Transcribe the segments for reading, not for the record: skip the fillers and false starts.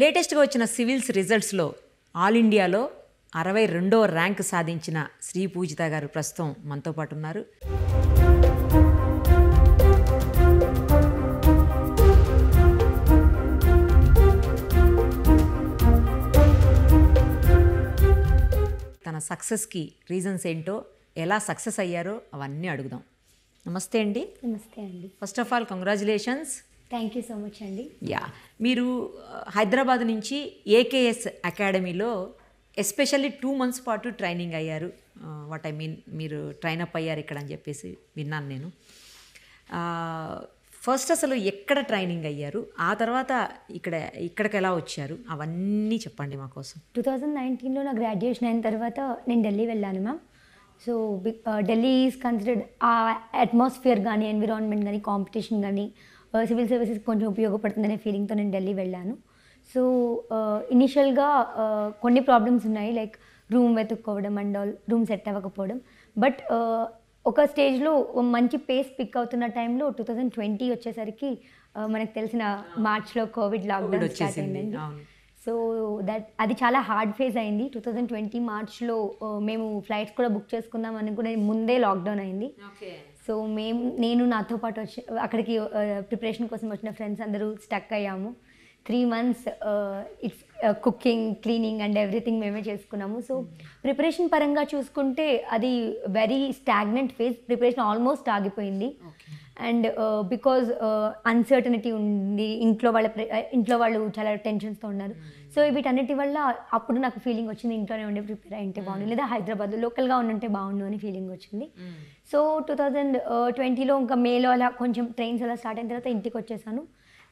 లేటెస్ట్గా వచ్చిన civils రిజల్ట్స్లో all ఇండియాలో 62వ ర్యాంక్ సాధించిన శ్రీ పూజిత గారు ప్రస్తుతం మనతో పాటు ఉన్నారు. తన సక్సెస్కి రీజన్స్ ఏంటో, ఎలా సక్సెస్ అయ్యారో అవన్నీ అడుగుదాం. నమస్తే అండి. నమస్తే అండి. First of all congratulations. Thank you so much అండి. యా, మీరు హైదరాబాద్ నుంచి AKS అకాడమీలో ఎస్పెషల్లీ 2 months పాటు ట్రైనింగ్ అయ్యారు. వాట్ ఐ మీన్, మీరు ట్రైన్ అప్ అయ్యారు ఇక్కడ అని చెప్పేసి విన్నాను నేను. ఫస్ట్ అసలు ఎక్కడ ట్రైనింగ్ అయ్యారు, ఆ తర్వాత ఇక్కడికి ఎలా వచ్చారు, అవన్నీ చెప్పండి మా కోసం. 2019లో నా గ్రాడ్యుయేషన్ అయిన తర్వాత నేను ఢిల్లీ వెళ్ళాను ma'am. So Delhi is considered ఆ అట్మాస్ఫియర్ కానీ, ఎన్విరాన్మెంట్ కానీ, కాంపిటీషన్ కానీ, సివిల్ సర్వీసెస్ కొంచెం ఉపయోగపడుతుందనే ఫీలింగ్తో నేను ఢిల్లీ వెళ్ళాను. సో ఇనిషియల్గా కొన్ని ప్రాబ్లమ్స్ ఉన్నాయి, లైక్ రూమ్ వెతుక్కోవడం అండ్ ఆల్, రూమ్ సెట్ అవ్వకపోవడం. బట్ ఒక స్టేజ్లో మంచి పేస్ పిక్ అవుతున్న టైంలో 2020 వచ్చేసరికి మనకు తెలిసిన మార్చ్లో కోవిడ్ లాక్డౌన్ స్టార్ట్ అయిందండి. సో అది చాలా హార్డ్ ఫేజ్ అయింది. 2020 మార్చ్లో మేము ఫ్లైట్స్ కూడా బుక్ చేసుకుందాం అనుకునే ముందే లాక్డౌన్ అయింది. సో నేను నాతో పాటు అక్కడికి ప్రిపరేషన్ కోసం వచ్చిన ఫ్రెండ్స్ అందరూ స్టక్ అయ్యాము. 3 months it's cooking, cleaning and everything మేమే చేసుకున్నాము. సో ప్రిపరేషన్ పరంగా చూసుకుంటే అది very stagnant phase. Preparation almost ఆగిపోయింది. అండ్ బికాజ్ అన్సర్టనిటీ ఉంది, ఇంట్లో వాళ్ళు చాలా టెన్షన్స్తో ఉన్నారు. సో వీటన్నిటి వల్ల అప్పుడు నాకు ఫీలింగ్ వచ్చింది, ఇంట్లోనే ఉండి ప్రిపేర్ అయింటే బాగుంది, లేదా హైదరాబాద్లో లోకల్గా ఉంటే బాగుండు అని ఫీలింగ్ వచ్చింది. సో 2020లో ఇంకా మేలో అలా కొంచెం ట్రైన్స్ అలా స్టార్ట్ అయిన తర్వాత ఇంటికి వచ్చేసాను.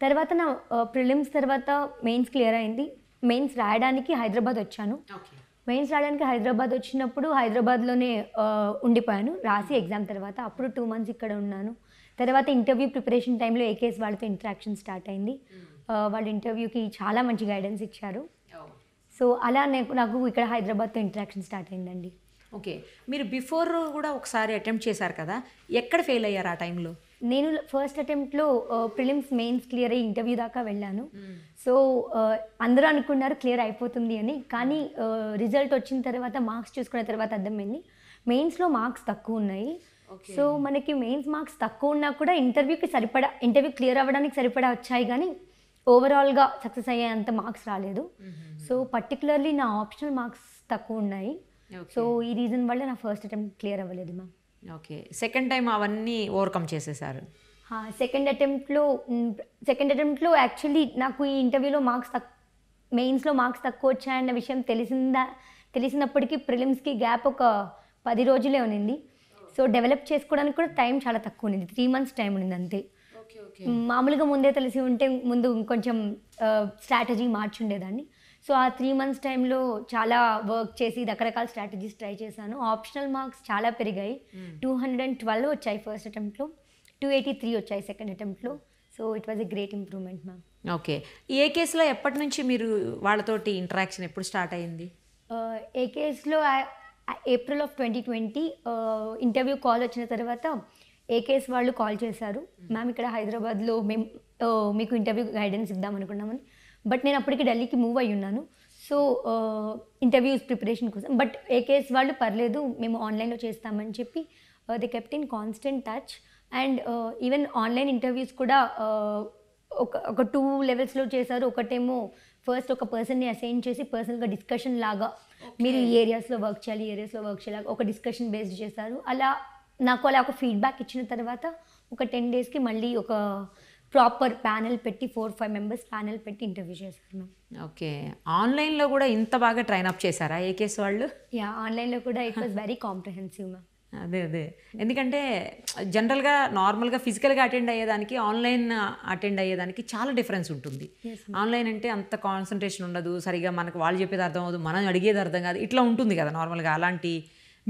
తర్వాత నా ప్రిలిమ్స్ తర్వాత మెయిన్స్ క్లియర్ అయింది. మెయిన్స్ రాయడానికి హైదరాబాద్ వచ్చాను. మెయిన్స్ రాయడానికి హైదరాబాద్ వచ్చినప్పుడు హైదరాబాద్లోనే ఉండిపోయాను రాసి ఎగ్జామ్ తర్వాత. అప్పుడు 2 months ఇక్కడ ఉన్నాను. తర్వాత ఇంటర్వ్యూ ప్రిపరేషన్ టైంలో AKS వాళ్ళతో ఇంటరాక్షన్ స్టార్ట్ అయింది. వాళ్ళు ఇంటర్వ్యూకి చాలా మంచి గైడెన్స్ ఇచ్చారు. సో అలా నాకు ఇక్కడ హైదరాబాద్తో ఇంటరాక్షన్ స్టార్ట్ అయిందండి. ఓకే, మీరు బిఫోర్ కూడా ఒకసారి అటెంప్ట్ చేశారు కదా, ఎక్కడ ఫెయిల్ అయ్యారు ఆ టైంలో? నేను ఫస్ట్ అటెంప్ట్లో ప్రిలిమ్స్ మెయిన్స్ క్లియర్ అయ్యి ఇంటర్వ్యూ దాకా వెళ్ళాను. సో అందరూ అనుకున్నారు క్లియర్ అయిపోతుంది అని, కానీ రిజల్ట్ వచ్చిన తర్వాత మార్క్స్ చూసుకున్న తర్వాత అర్థమైంది మెయిన్స్లో మార్క్స్ తక్కువ ఉన్నాయి. సో మనకి మెయిన్స్ మార్క్స్ తక్కువ ఉన్నా కూడా ఇంటర్వ్యూ క్లియర్ అవ్వడానికి సరిపడా వచ్చాయి, కానీ ఓవరాల్గా సక్సెస్ అయ్యేంత మార్క్స్ రాలేదు. సో పర్టికులర్లీ నా ఆప్షనల్ మార్క్స్ తక్కువ ఉన్నాయి. సో ఈ రీజన్ వల్ల నా ఫస్ట్ అటెంప్ట్ క్లియర్ అవ్వలేదు మ్యామ్. ఓకే, సెకండ్ టైం అవన్నీ ఓవర్కమ్ చేసేసారు? సెకండ్ అటెంప్ట్లో యాక్చువల్లీ నాకు ఈ ఇంటర్వ్యూలో మెయిన్స్లో మార్క్స్ తక్కువ వచ్చాయన్న విషయం తెలిసినప్పటికీ ప్రిలిమ్స్కి గ్యాప్ ఒక 10 రోజులే ఉన్నింది. సో డెవలప్ చేసుకోవడానికి కూడా టైం చాలా తక్కువ ఉన్నింది. 3 months టైం ఉన్నింది అంతే. మామూలుగా ముందే తెలిసి ఉంటే ముందు కొంచెం స్ట్రాటజీ మార్చుండేదాన్ని. సో ఆ 3 months టైంలో చాలా వర్క్ చేసి రకరకాల స్ట్రాటజీస్ ట్రై చేశాను. ఆప్షనల్ మార్క్స్ చాలా పెరిగాయి. 212 వచ్చాయి ఫస్ట్ అటెంప్ట్లో, 283 వచ్చాయి సెకండ్ అటెంప్ట్లో. So it was a great improvement ma'am. Okay, AKSలో ఎప్పటి నుంచి మీరు వాళ్ళతోటి ఇంటరాక్షన్ ఎప్పుడు స్టార్ట్ అయింది? AKSలో April of 2020 ఇంటర్వ్యూ కాల్ వచ్చిన తర్వాత AKS వాళ్ళు కాల్ చేశారు, మ్యామ్ ఇక్కడ హైదరాబాద్లో మేము మీకు ఇంటర్వ్యూ గైడెన్స్ ఇద్దాం అనుకున్నామని. బట్ నేను అప్పటికి ఢిల్లీకి మూవ్ అయ్యి ఉన్నాను. సో ఇంటర్వ్యూస్ ప్రిపరేషన్ కోసం. బట్ AKS వాళ్ళు పర్లేదు మేము ఆన్లైన్లో చేస్తామని చెప్పి they kept in constant touch. And even online interviews కూడా ఒక 2 levelsలో చేశారు. ఒకటేమో ఫస్ట్ ఒక పర్సన్ని అసైన్ చేసి పర్సనల్గా డిస్కషన్ లాగా మీరు ఈ ఏరియాస్లో వర్క్ చేయాలి ఒక డిస్కషన్ బేస్డ్ చేశారు. నాకు ఒక ఫీడ్బ్యాక్ ఇచ్చిన తర్వాత ఒక 10 daysకి మళ్ళీ ఒక ప్రాపర్ ప్యానెల్ పెట్టి 4-5 members ప్యానెల్ పెట్టి ఇంటర్వ్యూ చేశాను. ఓకే, ఆన్లైన్లో కూడా ఇంత బాగా ట్రైన్ అప్ చేశారా AKS వాళ్ళు? యా, ఆన్లైన్లో కూడా it was very comprehensive ma'am. అదే ఎందుకంటే జనరల్గా నార్మల్గా ఫిజికల్గా అటెండ్ అయ్యేదానికి ఆన్లైన్ అటెండ్ అయ్యేదానికి చాలా డిఫరెన్స్ ఉంటుంది. ఆన్లైన్ అంటే అంత కాన్సన్ట్రేషన్ ఉండదు, సరిగా మనకు వాళ్ళు చెప్పేది అర్థం అవ్వదు, మనం అడిగేది అర్థం కాదు, ఇట్లా ఉంటుంది కదా నార్మల్గా. అలాంటి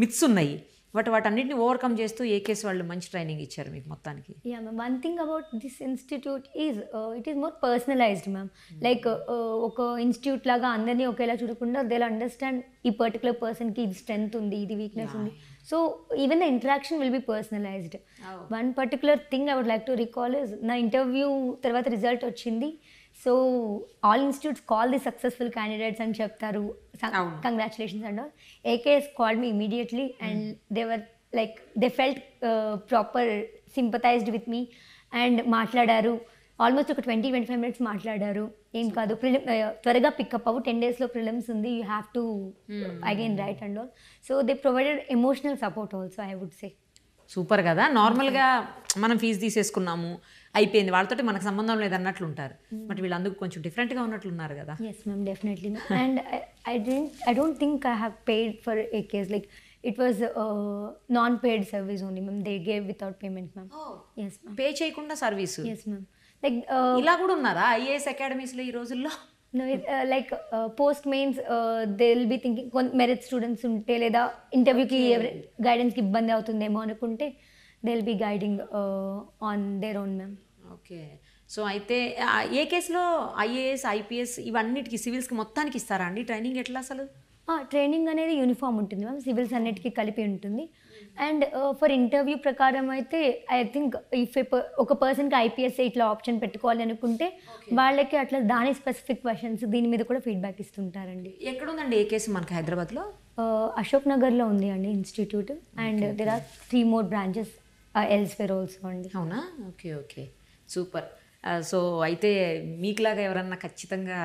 మిత్స్ ఉన్నాయి. బట్ వాటన్నిటిని ఓవర్కమ్ చేస్తూ AKS వాళ్ళు మంచి ట్రైనింగ్ ఇచ్చారు మీకు మొత్తానికి. Yeah ma'am, one thing about this institute is it is more personalised ma'am. Like ఒక ఇన్స్టిట్యూట్ లాగా అందరినీ ఒకేలా చూడకుండా దే విల్ అండర్స్టాండ్ ఈ పర్టికులర్ పర్సన్కి ఇది స్ట్రెంగ్త్ ఉంది, ఇది వీక్నెస్ ఉంది. So even the interaction will be personalised. One particular thing I would like to recall is నా ఇంటర్వ్యూ తర్వాత రిజల్ట్ వచ్చింది. So all institutes call the successful candidates అని చెప్తారు, congratulations and all. AKS called me immediately and they were like they felt proper sympathised with me and మాట్లాడారు. Almost ఒక 20-25 minutes మాట్లాడారు. ఏం కాదు, త్వరగా పికప్ అవ్వు, 10 days ప్రిలిమ్స్ ఉంది, you have to again write and all. So they provided emotional support also, I would say. Super కదా. నార్మల్గా మనం ఫీజు తీసేసుకున్నాము, అయిపోయింది, వాళ్ళతో మనకు సంబంధం లేదు అన్నట్లు ఉంటారు. బట్ వీళ్ళు అందుకు కొంచెం డిఫరెంట్గా ఉన్నట్లున్నారు కదా. Yes ma'am, definitely. And I don't think I have paid for AKS. Like it was non paid service only ma'am. They gave without payment ma'am. Yes ma'am, pay చేయకుండా సర్వీస్. Yes ma'am. లైక్ ఇలా కూడా ఉన్నారా IAS అకాడమీస్లో ఈ రోజుల్లో? Like post mains they will be thinking merit students ఉంటే లేదా ఇంటర్వ్యూకి గైడెన్స్కి ఇబ్బంది అవుతుందేమో అనుకుంటే they will be guiding on their own ma'am. Okay. So అయితే ఏ కేసులో IAS IPS ఇవన్నిటికి సివిల్స్కి మొత్తానికి ఇస్తారా అండి ట్రైనింగ్? ఎట్లా అసలు? ట్రైనింగ్ అనేది యూనిఫామ్ ఉంటుంది మ్యామ్, సివిల్స్ అన్నిటికీ కలిపి ఉంటుంది. అండ్ ఫర్ ఇంటర్వ్యూ ప్రకారం అయితే ఐ థింక్ ఇఫ్ ఒక పర్సన్కి IPS ఇట్లా ఆప్షన్ పెట్టుకోవాలి అనుకుంటే వాళ్ళకి అట్లా దాని స్పెసిఫిక్ క్వశ్చన్స్ దీని మీద కూడా ఫీడ్బ్యాక్ ఇస్తుంటారండి. ఎక్కడ ఉందండి ఏ కేసు మనకి హైదరాబాద్లో? అశోక్ నగర్లో ఉంది అండి institute. And there are 3 more branches elsewhere also అండి. అవునా? Okay okay, super. సో అయితే మీకులాగా ఎవరన్నా ఖచ్చితంగా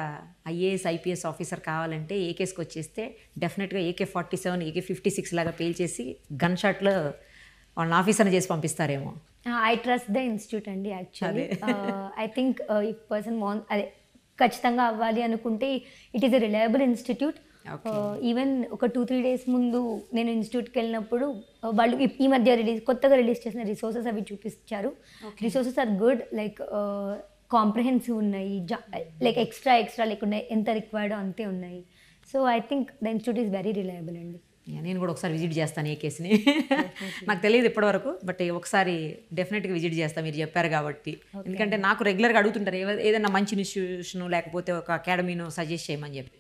IAS IPS ఆఫీసర్ కావాలంటే ఏ కేసుకి వచ్చేస్తే డెఫినెట్గా AK-47 AK-56 లాగా పేల్చేసి గన్ షాట్లో వాళ్ళని ఆఫీసర్ని చేసి పంపిస్తారేమో. ఐ ట్రస్ట్ ద ఇన్స్టిట్యూట్ అండి actually. I think if person అదే ఖచ్చితంగా అవ్వాలి అనుకుంటే it is a reliable institute. Even ఒక 2-3 days ముందు నేను ఇన్స్టిట్యూట్కి వెళ్ళినప్పుడు వాళ్ళు ఈ మధ్య కొత్తగా రిలీజ్ చేసిన రిసోర్సెస్ అవి చూపించారు. Resources are good, like comprehensive ఉన్నాయి, లైక్ ఎక్స్ట్రా లేకుండా ఎంత రిక్వైర్డో అంతే ఉన్నాయి. So I think the institute is very reliable అండి. నేను కూడా ఒకసారి విజిట్ చేస్తాను ఏ కేసుని. నాకు తెలియదు ఇప్పటివరకు, బట్ ఒకసారి డెఫినెట్గా విజిట్ చేస్తాను మీరు చెప్పారు కాబట్టి. ఎందుకంటే నాకు రెగ్యులర్గా అడుగుతుంటారు ఏదైనా మంచి ఇన్స్టిట్యూషన్ లేకపోతే ఒక అకాడమీను సజెస్ట్ చేయమని చెప్పి.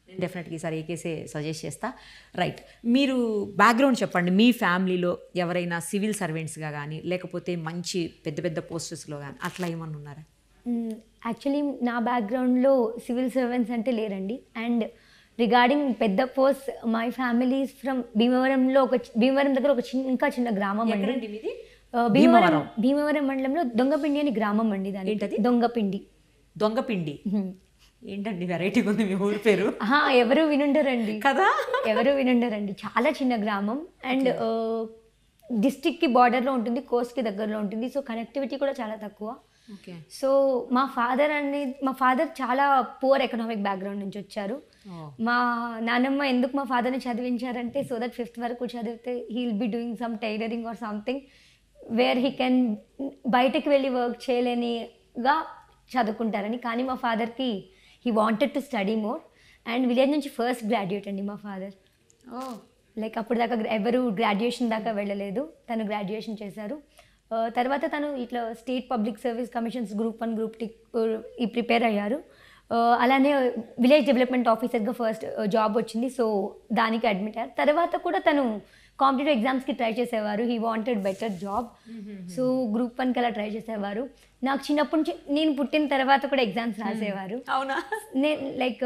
నేను డెఫినెట్గా ఈసారి ఏ కేసే సజెస్ట్ చేస్తా. రైట్, మీరు బ్యాక్గ్రౌండ్ చెప్పండి. మీ ఫ్యామిలీలో ఎవరైనా సివిల్ సర్వెంట్స్గా కానీ లేకపోతే మంచి పెద్ద పెద్ద పోస్టర్స్లో కానీ అట్లా ఏమన్నా ఉన్నారా? యాక్చువల్లీ నా బ్యాక్గ్రౌండ్లో సివిల్ సర్వెంట్స్ అంటే లేరండి. అండ్ రిగార్డింగ్ పెద్ద post, my families from Bhimavaram దగ్గర ఒక ఇంకా చిన్న గ్రామం అండి. భీమవరం మండలంలో దొంగపిండి అని గ్రామం అండి. దాని ఏంటది? దొంగపిండి ఏంటండి, వెరైటీగా ఉంది మీ ఊరి పేరు. ఎవరు వినుండరండి కదా, ఎవరు వినుండరండి. చాలా చిన్న గ్రామం అండ్ డిస్ట్రిక్ట్కి బార్డర్లో ఉంటుంది, కోస్ట్కి దగ్గరలో ఉంటుంది. సో కనెక్టివిటీ కూడా చాలా తక్కువ. సో మా ఫాదర్ చాలా పువర్ ఎకనామిక్ బ్యాక్గ్రౌండ్ నుంచి వచ్చారు. మా నాన్నమ్మ ఎందుకు మా ఫాదర్ని చదివించారంటే సో దట్ 5th వరకు చదివితే he will be doing some tailoring or something where he can బయటకు వెళ్ళి వర్క్ చేయలేనిగా చదువుకుంటారని. కానీ మా ఫాదర్కి he wanted to study more. And village నుంచి ఫస్ట్ గ్రాడ్యుయేట్ అండి మా ఫాదర్. లైక్ అప్పుడు దాకా ఎవరు గ్రాడ్యుయేషన్ దాకా వెళ్ళలేదు, తను గ్రాడ్యుయేషన్ చేశారు. తర్వాత తను ఇట్లా state public service commissions Group 1 Group 2 prepare అయ్యారు. అలానే విలేజ్ డెవలప్మెంట్ ఆఫీసర్గా ఫస్ట్ జాబ్ వచ్చింది. సో దానికి అడ్మిట్ అయ్యారు. తర్వాత కూడా తను కాంపిటేటివ్ ఎగ్జామ్స్కి ట్రై చేసేవారు. He wanted better job. So Group 1కి అలా ట్రై చేసేవారు. నాకు చిన్నప్పటి నుంచి, నేను పుట్టిన తర్వాత కూడా ఎగ్జామ్స్ రాసేవారు. అవునా? నేను like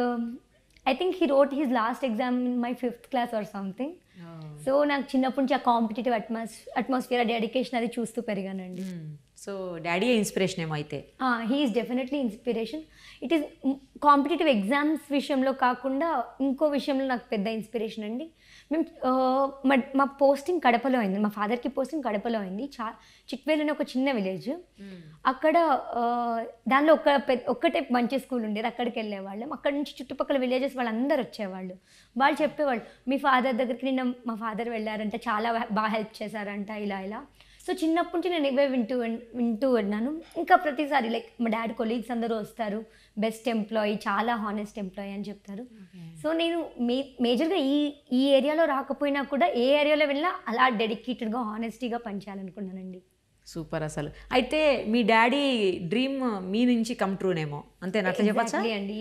I think he wrote his last exam in my 5th class or something. So నాకు చిన్నప్పటి నుంచి ఆ కాంపిటేటివ్ అట్మాస్ఫియర్, డెడికేషన్ అది చూస్తూ పెరిగానండి. సో డాడీ ఇన్స్పిరేషన్ ఏమో అయితే? He is definitely inspiration. It is competitive exams విషయంలో కాకుండా ఇంకో విషయంలో నాకు పెద్ద ఇన్స్పిరేషన్ అండి. మేము మా పోస్టింగ్ కడపలో అయింది. మా ఫాదర్కి పోస్టింగ్ కడపలో అయింది. చిట్వేల్ అనే ఒక చిన్న విలేజ్. అక్కడ దానిలో ఒక్కటే మంచి స్కూల్ ఉండేది, అక్కడికి వెళ్ళేవాళ్ళం. అక్కడ నుంచి చుట్టుపక్కల విలేజెస్ వాళ్ళందరూ వచ్చేవాళ్ళు. వాళ్ళు చెప్పేవాళ్ళు మీ ఫాదర్ దగ్గరికి నిన్న మా ఫాదర్ వెళ్ళారంట, చాలా బాగా హెల్ప్ చేశారంట, ఇలా. సో చిన్నప్పటి నుంచి నేను ఇవే వింటూ ఉన్నాను. ఇంకా ప్రతిసారి లైక్ మా డాడీ కొలీగ్స్ అందరూ వస్తారు, బెస్ట్ ఎంప్లాయీ, చాలా హానెస్ట్ ఎంప్లాయీ అని చెప్తారు. సో నేను మేజర్గా ఈ ఏరియాలో రాకపోయినా కూడా ఏ ఏరియాలో వెళ్ళినా అలా డెడికేటెడ్గా హానెస్టీగా పనిచేయాలనుకున్నానండి. సూపర్. అసలు అయితే మీ డాడీ డ్రీమ్ మీ నుంచి కమ్ ట్రూనేమో, అంతేనా? అట్లా చెప్పచ్చా? అండి.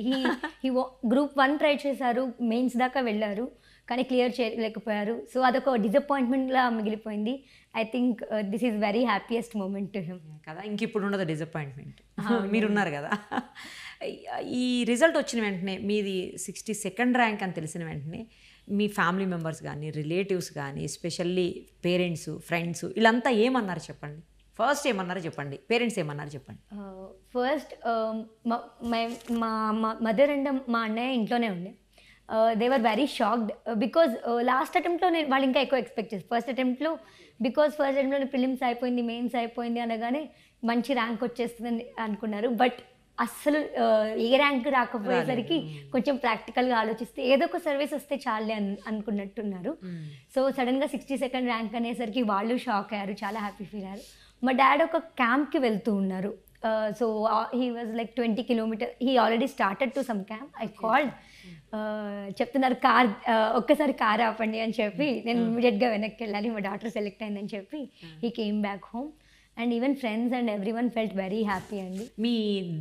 Group 1 ట్రై చేశారు, మెయిన్స్ దాకా వెళ్ళారు. కానీ క్లియర్ చేయలేకపోయారు. సో అదొక డిసప్పాయింట్మెంట్లా మిగిలిపోయింది. I think this is very happiest moment to him కదా. ఇంక ఇప్పుడు ఉండదు డిసప్పాయింట్మెంట్, మీరున్నారు కదా. ఈ రిజల్ట్ వచ్చిన వెంటనే మీది 62nd ర్యాంక్ అని తెలిసిన వెంటనే మీ ఫ్యామిలీ మెంబర్స్ కానీ రిలేటివ్స్ కానీ ఎస్పెషల్లీ పేరెంట్స్ ఫ్రెండ్స్ వీళ్ళంతా ఏమన్నారు చెప్పండి? ఫస్ట్ ఏమన్నారో చెప్పండి, పేరెంట్స్ ఏమన్నారు చెప్పండి. ఫస్ట్ మా మదర్ అండ్ మా అన్నయ్య ఇంట్లోనే ఉండే. They were very shocked because last అటెంప్ట్లో నేను వాళ్ళు ఇంకా ఎక్కువ ఎక్స్పెక్ట్ చేస్తారు. ఫస్ట్ అటెంప్ట్లో ప్రిలిమ్స్ అయిపోయింది, మెయిన్స్ అయిపోయింది అనగానే మంచి ర్యాంక్ వచ్చేస్తుందని అనుకున్నారు. బట్ అస్సలు ఏ ర్యాంక్ రాకపోయేసరికి కొంచెం ప్రాక్టికల్గా ఆలోచిస్తే ఏదో ఒక సర్వీస్ వస్తే చాలే అనుకున్నట్టున్నారు. సో సడన్గా 62nd ర్యాంక్ అనేసరికి వాళ్ళు షాక్ అయ్యారు, చాలా హ్యాపీ ఫీల్ అయ్యారు. మా డాడ్ ఒక క్యాంప్కి వెళ్తూ ఉన్నారు. So he was like 20 kilometers. He already started to some camp. I called, చెప్తున్నారు ఒక్కసారి కార్ ఆపండి అని చెప్పి నేను ఇమీడియట్గా వెనక్కి వెళ్ళాలి, మా డాటర్ సెలెక్ట్ అయిందని చెప్పి he came back home. And even friends and everyone felt very happy అండి. మీ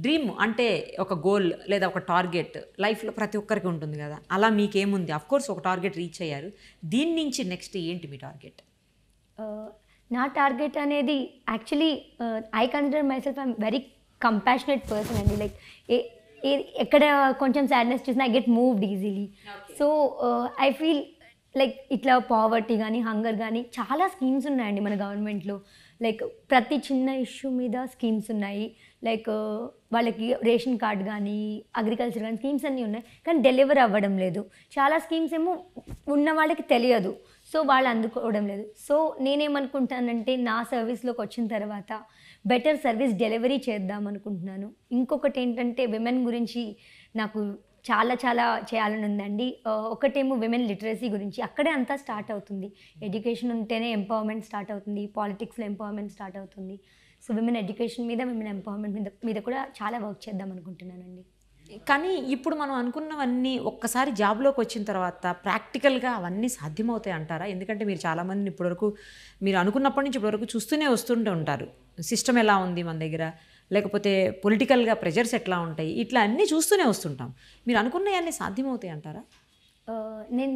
డ్రీమ్ అంటే ఒక గోల్ లేదా ఒక టార్గెట్ లైఫ్లో ప్రతి ఒక్కరికి ఉంటుంది కదా, అలా మీకేముంది? అఫ్కోర్స్ ఒక టార్గెట్ రీచ్ అయ్యారు, దీని నుంచి నెక్స్ట్ ఏంటి మీ టార్గెట్? నా టార్గెట్ అనేది actually I consider my self I'm very compassionate person అండి. లైక్ ఎక్కడ కొంచెం సాడ్నెస్ చూసినా I get moved easily. So I feel like ఇట్లా పావర్టీ కానీ హంగర్ కానీ చాలా స్కీమ్స్ ఉన్నాయండి మన గవర్నమెంట్లో. లైక్ ప్రతి చిన్న ఇష్యూ మీద స్కీమ్స్ ఉన్నాయి. లైక్ వాళ్ళకి రేషన్ కార్డ్ కానీ అగ్రికల్చర్ కానీ స్కీమ్స్ అన్నీ ఉన్నాయి, కానీ డెలివర్ అవ్వడం లేదు. చాలా స్కీమ్స్ ఏమో ఉన్న వాళ్ళకి తెలియదు, సో వాళ్ళు అందుకోవడం లేదు. సో నేనేమనుకుంటానంటే నా సర్వీస్లోకి వచ్చిన తర్వాత బెటర్ సర్వీస్ డెలివరీ చేద్దాం అనుకుంటున్నాను. ఇంకొకటి ఏంటంటే విమెన్ గురించి నాకు చాలా చాలా చేయాలని ఉందండి. ఒకటేమో విమెన్ లిటరసీ గురించి, అక్కడే అంతా స్టార్ట్ అవుతుంది. ఎడ్యుకేషన్ ఉంటేనే ఎంపవర్మెంట్ స్టార్ట్ అవుతుంది, పాలిటిక్స్లో ఎంపవర్మెంట్ స్టార్ట్ అవుతుంది. సో విమెన్ ఎడ్యుకేషన్ మీద, విమెన్ ఎంపవర్మెంట్ మీద కూడా చాలా వర్క్ చేద్దాం అనుకుంటున్నానండి. కానీ ఇప్పుడు మనం అనుకున్నవన్నీ ఒక్కసారి జాబ్లోకి వచ్చిన తర్వాత ప్రాక్టికల్గా అవన్నీ సాధ్యమవుతాయి అంటారా? ఎందుకంటే మీరు చాలామందిని ఇప్పటివరకు మీరు అనుకున్నప్పటి నుంచి ఇప్పటివరకు చూస్తూనే వస్తుంటూ ఉంటారు. సిస్టమ్ ఎలా ఉంది మన దగ్గర, లేకపోతే పొలిటికల్గా ప్రెజర్స్ ఎట్లా ఉంటాయి, ఇట్లా అన్నీ చూస్తూనే వస్తుంటాం. మీరు అనుకున్నవన్నీ సాధ్యమవుతాయి అంటారా? నేను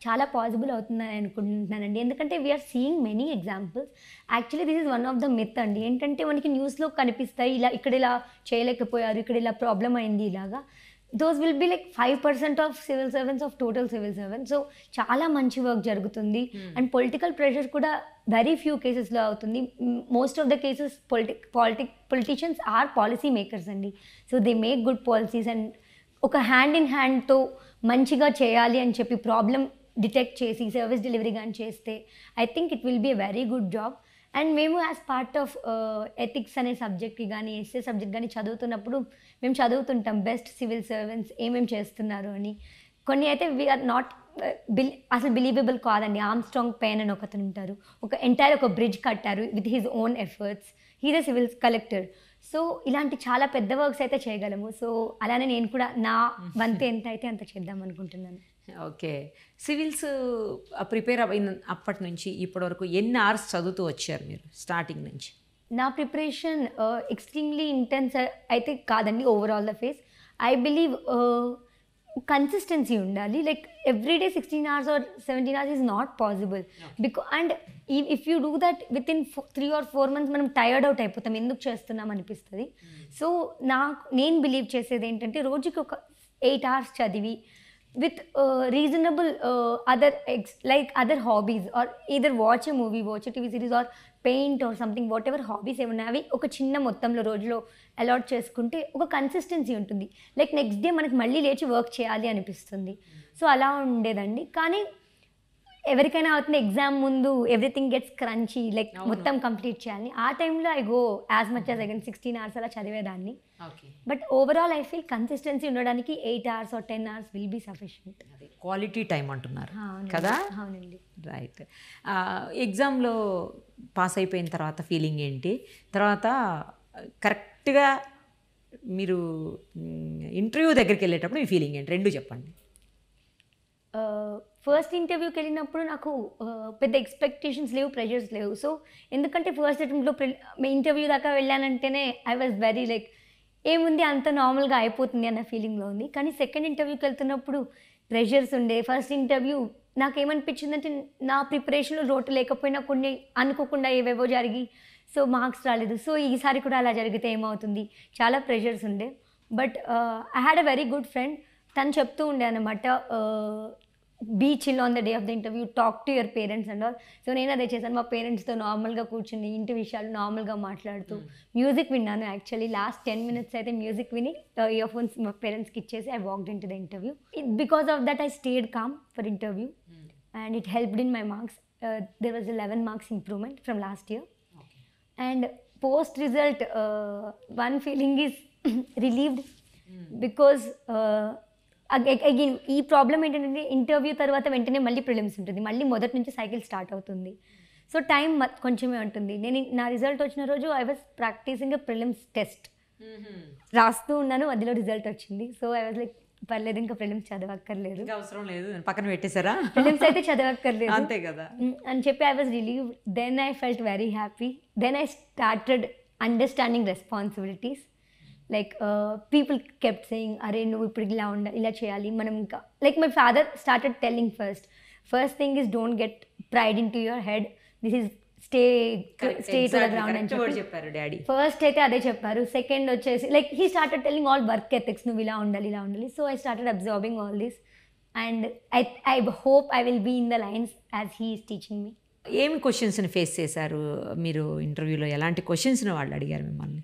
చాలా పాసిబుల్ అవుతుందని అనుకుంటున్నానండి. ఎందుకంటే we are seeing many examples. Actually this is one of the myth అండి. ఏంటంటే మనకి న్యూస్లో కనిపిస్తాయి, ఇక్కడ ఇలా చేయలేకపోయారు, ఇక్కడ ఇలా ప్రాబ్లం అయింది ఇలాగా. Those will be like 5% of civil servants of total civil servants. So చాలా మంచి వర్క్ జరుగుతుంది. అండ్ పొలిటికల్ ప్రెషర్ కూడా వెరీ ఫ్యూ కేసెస్లో అవుతుంది. Most of the cases politicians are policy makers అండి. So they make good policies and ఒక hand in హ్యాండ్తో మంచిగా చేయాలి అని చెప్పి ప్రాబ్లం డిటెక్ట్ చేసి సర్వీస్ డెలివరీ కానీ చేస్తే I think it will be a very good job. And మేము యాజ్ పార్ట్ ఆఫ్ ఎథిక్స్ అనే సబ్జెక్ట్కి కానీ ఎస్ఏ సబ్జెక్ట్ కానీ చదువుతున్నప్పుడు మేము చదువుతుంటాం బెస్ట్ సివిల్ సర్వెంట్స్ ఏమేమి చేస్తున్నారు అని. కొన్ని అయితే వీఆర్ నాట్ అసలు బిలీవబుల్ కాదండి. ఆర్మ్స్ట్రాంగ్ పెయిన్ అని ఒకతను ఉంటారు, ఒక బ్రిడ్జ్ కట్టారు with his own efforts. He's a civil collector. So ఇలాంటి చాలా పెద్ద వర్క్స్ అయితే చేయగలము. సో అలానే నేను కూడా నా వంతు ఎంత అయితే అంత చేద్దాం అనుకుంటున్నాను. ఓకే, సివిల్స్ ప్రిపేర్ అయిన అప్పటి నుంచి ఇప్పటి వరకు ఎన్ని అవర్స్ చదువుతూ వచ్చారు మీరు స్టార్టింగ్ నుంచి? నా ప్రిపరేషన్ ఎక్స్ట్రీమ్లీ ఇంటెన్స్ అయితే కాదండి. Overall the phase I believe consistency ఉండాలి. Like everyday 16 hours or 17 hours is not possible. And if you do that with in 3 or 4 months మనం టైర్డ్ అవుట్ అయిపోతాం, ఎందుకు చేస్తున్నాం అనిపిస్తుంది. సో నేను బిలీవ్ చేసేది ఏంటంటే రోజుకి ఒక 8 hours చదివి with reasonable other hobbies or either watch a movie, watch a TV series or paint or something, whatever hobbies ఏమన్నా అవి ఒక చిన్న మొత్తంలో రోజులో అలాట్ చేసుకుంటే ఒక కన్సిస్టెన్సీ ఉంటుంది. లైక్ నెక్స్ట్ డే మనకి మళ్ళీ లేచి వర్క్ చేయాలి అనిపిస్తుంది. సో అలా ఉండేదండి. కానీ ఎవరికైనా అవుతుంది ఎగ్జామ్ ముందు ఎవ్రీథింగ్ గెట్స్ క్రంచీ, లైక్ మొత్తం కంప్లీట్ చేయాలి. ఆ టైంలో I go as much as again 16 hours అలా చదివేదాన్ని. But overall I feel consistency ఉండడానికి 8 hours or 10 hours will be sufficient. Quality time అంటున్నారు కదా? అవునండి. రైట్. ఎగ్జామ్లో పాస్ అయిపోయిన తర్వాత ఫీలింగ్ ఏంటి? తర్వాత కరెక్ట్గా మీరు ఇంటర్వ్యూ దగ్గరికి వెళ్ళేటప్పుడు మీ ఫీలింగ్ ఏంటి? రెండు చెప్పండి. ఫస్ట్ ఇంటర్వ్యూకి వెళ్ళినప్పుడు నాకు పెద్ద ఎక్స్పెక్టేషన్స్ లేవు, ప్రెషర్స్ లేవు. సో ఎందుకంటే ఫస్ట్ అటెంప్ట్లో ఇంటర్వ్యూ దాకా వెళ్ళానంటేనే ఐ వాజ్ వెరీ లైక్ ఏముంది అంత నార్మల్గా అయిపోతుంది అన్న ఫీలింగ్లో ఉంది. కానీ సెకండ్ ఇంటర్వ్యూకి వెళ్తున్నప్పుడు ప్రెషర్స్ ఉండే. ఫస్ట్ ఇంటర్వ్యూ నాకేమనిపించిందంటే నా ప్రిపరేషన్లో లోటు లేకపోయినా కొన్ని అనుకోకుండా ఏవేవో జరిగి సో మార్క్స్ రాలేదు. సో ఈసారి కూడా అలా జరిగితే ఏమవుతుంది, చాలా ప్రెషర్స్ ఉండే. But I had a very good friend. తను చెప్తూ ఉండే అనమాట, be chill on the day of the interview, talk to your parents and all. So నేను అదే చేశాను, మా పేరెంట్స్తో నార్మల్గా కూర్చుని ఇంటి విషయాలు నార్మల్గా మాట్లాడుతూ మ్యూజిక్ విన్నాను. యాక్చువల్లీ లాస్ట్ 10 minutes అయితే మ్యూజిక్ విని ఇయర్ ఫోన్స్ మా పేరెంట్స్కి ఇచ్చేసి I walked into the interview. Because of that I stayed calm for interview and it helped in my marks. There was 11 marks improvement from last year. And post result one feeling is relieved because again ఈ problem ఏంటంటే interview తర్వాత వెంటనే మళ్ళీ prelims ఉంటుంది, మళ్ళీ మొదటి నుంచి cycle start అవుతుంది. సో టైం కొంచెమే ఉంటుంది. నేను నా రిజల్ట్ వచ్చిన రోజు I was practising a prelims test, రాస్తూ ఉన్నాను, మధ్యలో రిజల్ట్ వచ్చింది. సో ఐ వాజ్ లైక్ పర్లేదు, ఇంకా ప్రిలిమ్స్ చదవక్కర్లేదు, అవసరం లేదు, పక్కన పెట్టేశారా? ప్రిలిమ్స్ అయితే చదవక్కర్లేదు అంతే కదా అని చెప్పి I was relieve. Then I felt very happy. Then I started understanding responsibilities. Like people kept saying, అరే నువ్వు ఇప్పుడు ఇలా ఇలా చేయాలి మనం ఇంకా. Like my father started telling first thing is don't get pride into your head, this is stay to the ground అని చెప్పారు డాడీ. ఫస్ట్ అయితే అదే చెప్పారు. సెకండ్ వచ్చేసి like he started telling all work ethics, నువ్వు ఇలా ఉండాలి ఇలా ఉండాలి. So I started observing all this and I hope I will be in the lines as he is teaching me. ఏమి క్వశ్చన్స్ని ఫేస్ చేశారు మీరు ఇంటర్వ్యూలో? ఎలాంటి క్వశ్చన్స్ని వాళ్ళు అడిగారు మిమ్మల్ని?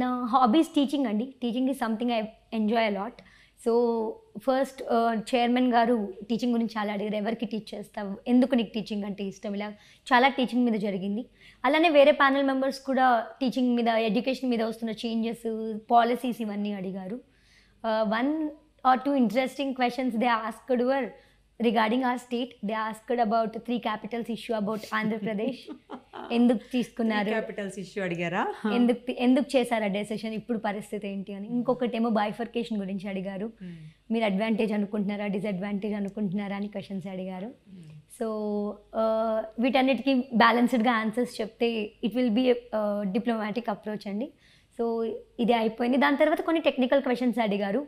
నా హాబీస్ టీచింగ్ అండి. Teaching is something I enjoy a lot. So first chairman గారు టీచింగ్ గురించి చాలా అడిగారు. ఎవరికి టీచ్ చేస్తావు, ఎందుకు నీకు టీచింగ్ అంటే ఇష్టం, ఇలా చాలా టీచింగ్ మీద జరిగింది. అలానే వేరే ప్యానల్ మెంబర్స్ కూడా టీచింగ్ మీద, ఎడ్యుకేషన్ మీద వస్తున్న చేంజెస్, పాలసీస్ ఇవన్నీ అడిగారు. 1 or 2 interesting questions they asked were regarding our state. They asked about 3 capitals issue about Andhra Pradesh. ఎందుకు తీసుకున్నారు, క్యాపిటల్స్ ఇష్యూ అడిగారా? ఎందుకు చేశారు ఆ డెసిషన్, ఇప్పుడు పరిస్థితి ఏంటి అని. ఇంకొకటేమో బైఫర్కేషన్ గురించి అడిగారు. మీరు అడ్వాంటేజ్ అనుకుంటున్నారా, డిసడ్వాంటేజ్ అనుకుంటున్నారా అని క్వశ్చన్స్ అడిగారు. సో వీటన్నిటికీ బ్యాలెన్స్డ్గా ఆన్సర్స్ చెప్తే it will be diplomatic approach అండి. సో ఇది అయిపోయింది. దాని తర్వాత కొన్ని టెక్నికల్ క్వశ్చన్స్ అడిగారు,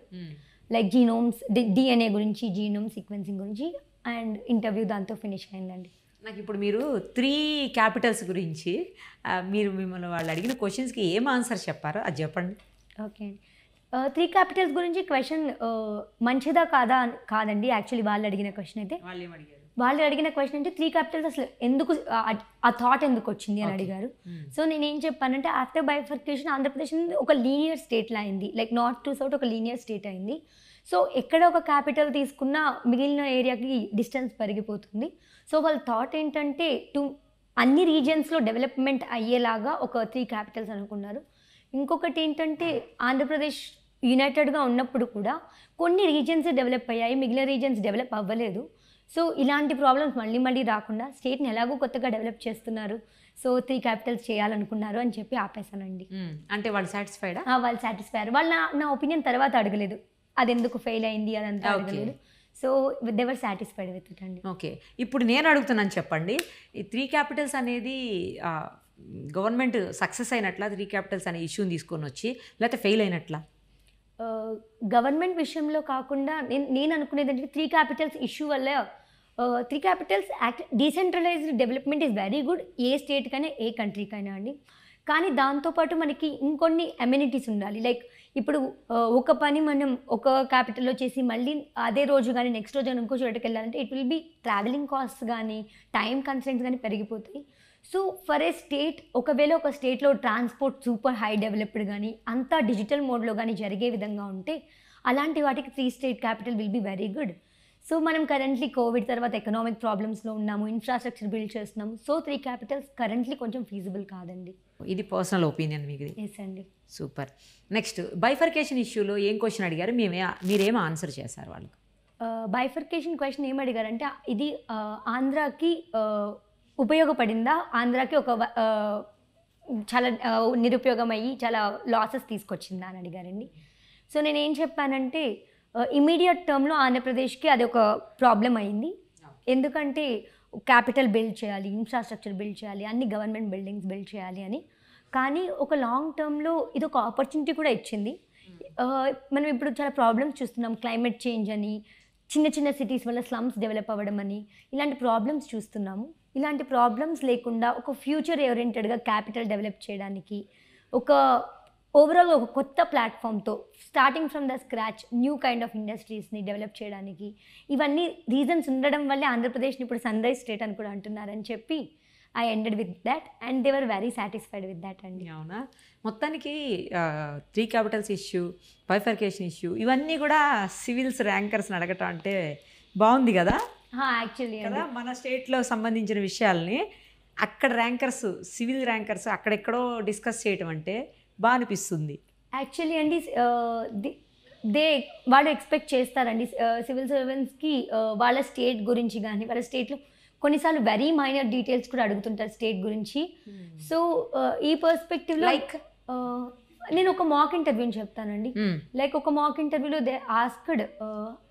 లైక్ జీనోమ్స్, డిఎన్ఏ గురించి, జీనోమ్ సీక్వెన్సింగ్ గురించి. అండ్ ఇంటర్వ్యూ దాంతో ఫినిష్ అయిందండి. నాకు ఇప్పుడు మీరు 3 క్యాపిటల్స్ గురించి మీరు మిమ్మల్ని వాళ్ళు అడిగిన క్వశ్చన్స్కి ఏం ఆన్సర్ చెప్పారో అది చెప్పండి. ఓకే అండి. 3 క్యాపిటల్స్ గురించి క్వశ్చన్ మంచిదా కాదండి. యాక్చువల్లీ వాళ్ళు అడిగిన క్వశ్చన్ అయితే, వాళ్ళు అడిగిన క్వశ్చన్ అంటే 3 క్యాపిటల్స్ అసలు ఎందుకు, ఆ థాట్ ఎందుకు వచ్చింది అని అడిగారు. సో నేనేం చెప్పానంటే, ఆఫ్టర్ బైఫర్కేషన్ ఆంధ్రప్రదేశ్ ఒక లీనియర్ స్టేట్లో అయింది, లైక్ నార్త్ టు సౌత్ ఒక లీనియర్ స్టేట్ అయింది. సో ఎక్కడ ఒక క్యాపిటల్ తీసుకున్నా మిగిలిన ఏరియాకి డిస్టెన్స్ పెరిగిపోతుంది. సో వాళ్ళ థాట్ ఏంటంటే అన్ని రీజియన్స్లో డెవలప్మెంట్ అయ్యేలాగా ఒక 3 క్యాపిటల్స్ అనుకున్నారు. ఇంకొకటి ఏంటంటే, ఆంధ్రప్రదేశ్ యునైటెడ్గా ఉన్నప్పుడు కూడా కొన్ని రీజియన్స్ డెవలప్ అయ్యాయి, మిగిలిన రీజియన్స్ డెవలప్ అవ్వలేదు. సో ఇలాంటి ప్రాబ్లమ్స్ మళ్ళీ మళ్ళీ రాకుండా స్టేట్ని ఎలాగో కొత్తగా డెవలప్ చేస్తున్నారు, సో 3 క్యాపిటల్స్ చేయాలనుకున్నారు అని చెప్పి ఆపేశానండి. అంటే వాళ్ళు సాటిస్ఫైడా? వాళ్ళు సాటిస్ఫైడ్. వాళ్ళు నా ఒపీనియన్ తర్వాత అడగలేదు, అది ఎందుకు ఫెయిల్ అయింది అదంతా అడగలేదు. So they were satisfied with it అండి. ఓకే, ఇప్పుడు నేను అడుగుతున్నాను, చెప్పండి, ఈ 3 క్యాపిటల్స్ అనేది గవర్నమెంట్ సక్సెస్ అయినట్లా, 3 క్యాపిటల్స్ అనే ఇష్యూని తీసుకొని వచ్చి, లేకపోతే ఫెయిల్ అయినట్లా? గవర్నమెంట్ విషయంలో కాకుండా నేను అనుకునేది అంటే 3 క్యాపిటల్స్ ఇష్యూ వల్ల 3 capitals decentralised development is very good, ఏ స్టేట్కైనా ఏ కంట్రీకైనా అండి. కానీ దాంతోపాటు మనకి ఇంకొన్ని అమ్యూనిటీస్ ఉండాలి. లైక్ ఇప్పుడు ఒక పని మనం ఒక క్యాపిటల్లో చేసి మళ్ళీ అదే రోజు కానీ నెక్స్ట్ రోజు కానీ ఇంకో చోటుకి వెళ్ళాలంటే it will be travelling costs కానీ టైం కన్స్ట్రెంట్స్ కానీ పెరిగిపోతాయి. సో ఫర్ ఏ స్టేట్, ఒకవేళ ఒక స్టేట్లో ట్రాన్స్పోర్ట్ సూపర్ హై డెవలప్డ్ కానీ అంతా డిజిటల్ మోడ్లో కానీ జరిగే విధంగా ఉంటే అలాంటి వాటికి 3 state capital will be very good. So మనం కరెంట్లీ కోవిడ్ తర్వాత ఎకనామిక్ ప్రాబ్లమ్స్లో ఉన్నాము, ఇన్ఫ్రాస్ట్రక్చర్ బిల్డ్ చేస్తున్నాము. సో 3 క్యాపిటల్స్ కరెంట్లీ కొంచెం ఫీజిబుల్ కాదండి. ఇది పర్సనల్ ఒపీనియన్ మీకు? ఎస్ అండి. సూపర్. నెక్స్ట్, బైఫర్కేషన్ ఇష్యూలో ఏం క్వశ్చన్ అడిగారు, మీరేం ఆన్సర్ చేశారు వాళ్ళకి? బైఫర్కేషన్ క్వశ్చన్ ఏం అడిగారంటే, ఇది ఆంధ్రాకి ఉపయోగపడిందా, ఆంధ్రాకి ఒక చాలా నిరుపయోగమయ్యి చాలా లాసెస్ తీసుకొచ్చిందా అని అడిగారండి. సో నేనేం చెప్పానంటే, ఇమీడియట్ టర్మ్లో ఆంధ్రప్రదేశ్కి అది ఒక ప్రాబ్లం అయింది. ఎందుకంటే క్యాపిటల్ బిల్డ్ చేయాలి, ఇన్ఫ్రాస్ట్రక్చర్ బిల్డ్ చేయాలి, అన్ని గవర్నమెంట్ బిల్డింగ్స్ బిల్డ్ చేయాలి అని. కానీ ఒక లాంగ్ టర్మ్లో ఇది ఒక ఆపర్చునిటీ కూడా ఇచ్చింది. మనం ఇప్పుడు చాలా ప్రాబ్లమ్స్ చూస్తున్నాం, క్లైమేట్ చేంజ్ అని, చిన్న చిన్న సిటీస్ వల్ల స్లమ్స్ డెవలప్ అవ్వడం అని, ఇలాంటి ప్రాబ్లమ్స్ చూస్తున్నాము. ఇలాంటి ప్రాబ్లమ్స్ లేకుండా ఒక ఫ్యూచర్ ఓరియంటెడ్గా క్యాపిటల్ డెవలప్ చేయడానికి, ఒక ఓవరాల్ ఒక కొత్త ప్లాట్ఫామ్తో starting from the scratch new kind of ఇండస్ట్రీస్ని డెవలప్ చేయడానికి, ఇవన్నీ రీజన్స్ ఉండడం వల్లే ఆంధ్రప్రదేశ్ని ఇప్పుడు సన్ రైజ్ స్టేట్ అని కూడా అంటున్నారని చెప్పి I ended with that and they were very satisfied with that అండి. అవునా? మొత్తానికి 3 క్యాపిటల్స్ ఇష్యూ, బైఫర్కేషన్ ఇష్యూ, ఇవన్నీ కూడా సివిల్స్ ర్యాంకర్స్ని అడగటం అంటే బాగుంది కదా. యాక్చువల్లీ కదా మన స్టేట్లో సంబంధించిన విషయాల్ని అక్కడ ర్యాంకర్స్, సివిల్ ర్యాంకర్స్ అక్కడెక్కడో డిస్కస్ చేయటం అంటే బాగా అనిపిస్తుంది. యాక్చువల్లీ అండి వాళ్ళు ఎక్స్పెక్ట్ చేస్తారండి సివిల్ సర్వెంట్స్కి వాళ్ళ స్టేట్ గురించి కానీ, వాళ్ళ స్టేట్లో కొన్నిసార్లు వెరీ మైనర్ డీటెయిల్స్ కూడా అడుగుతుంటారు స్టేట్ గురించి. సో ఈ పర్స్పెక్టివ్లో లైక్ నేను ఒక మాక్ ఇంటర్వ్యూని చెప్తానండి. లైక్ ఒక మాక్ ఇంటర్వ్యూలో దే ఆస్క్డ్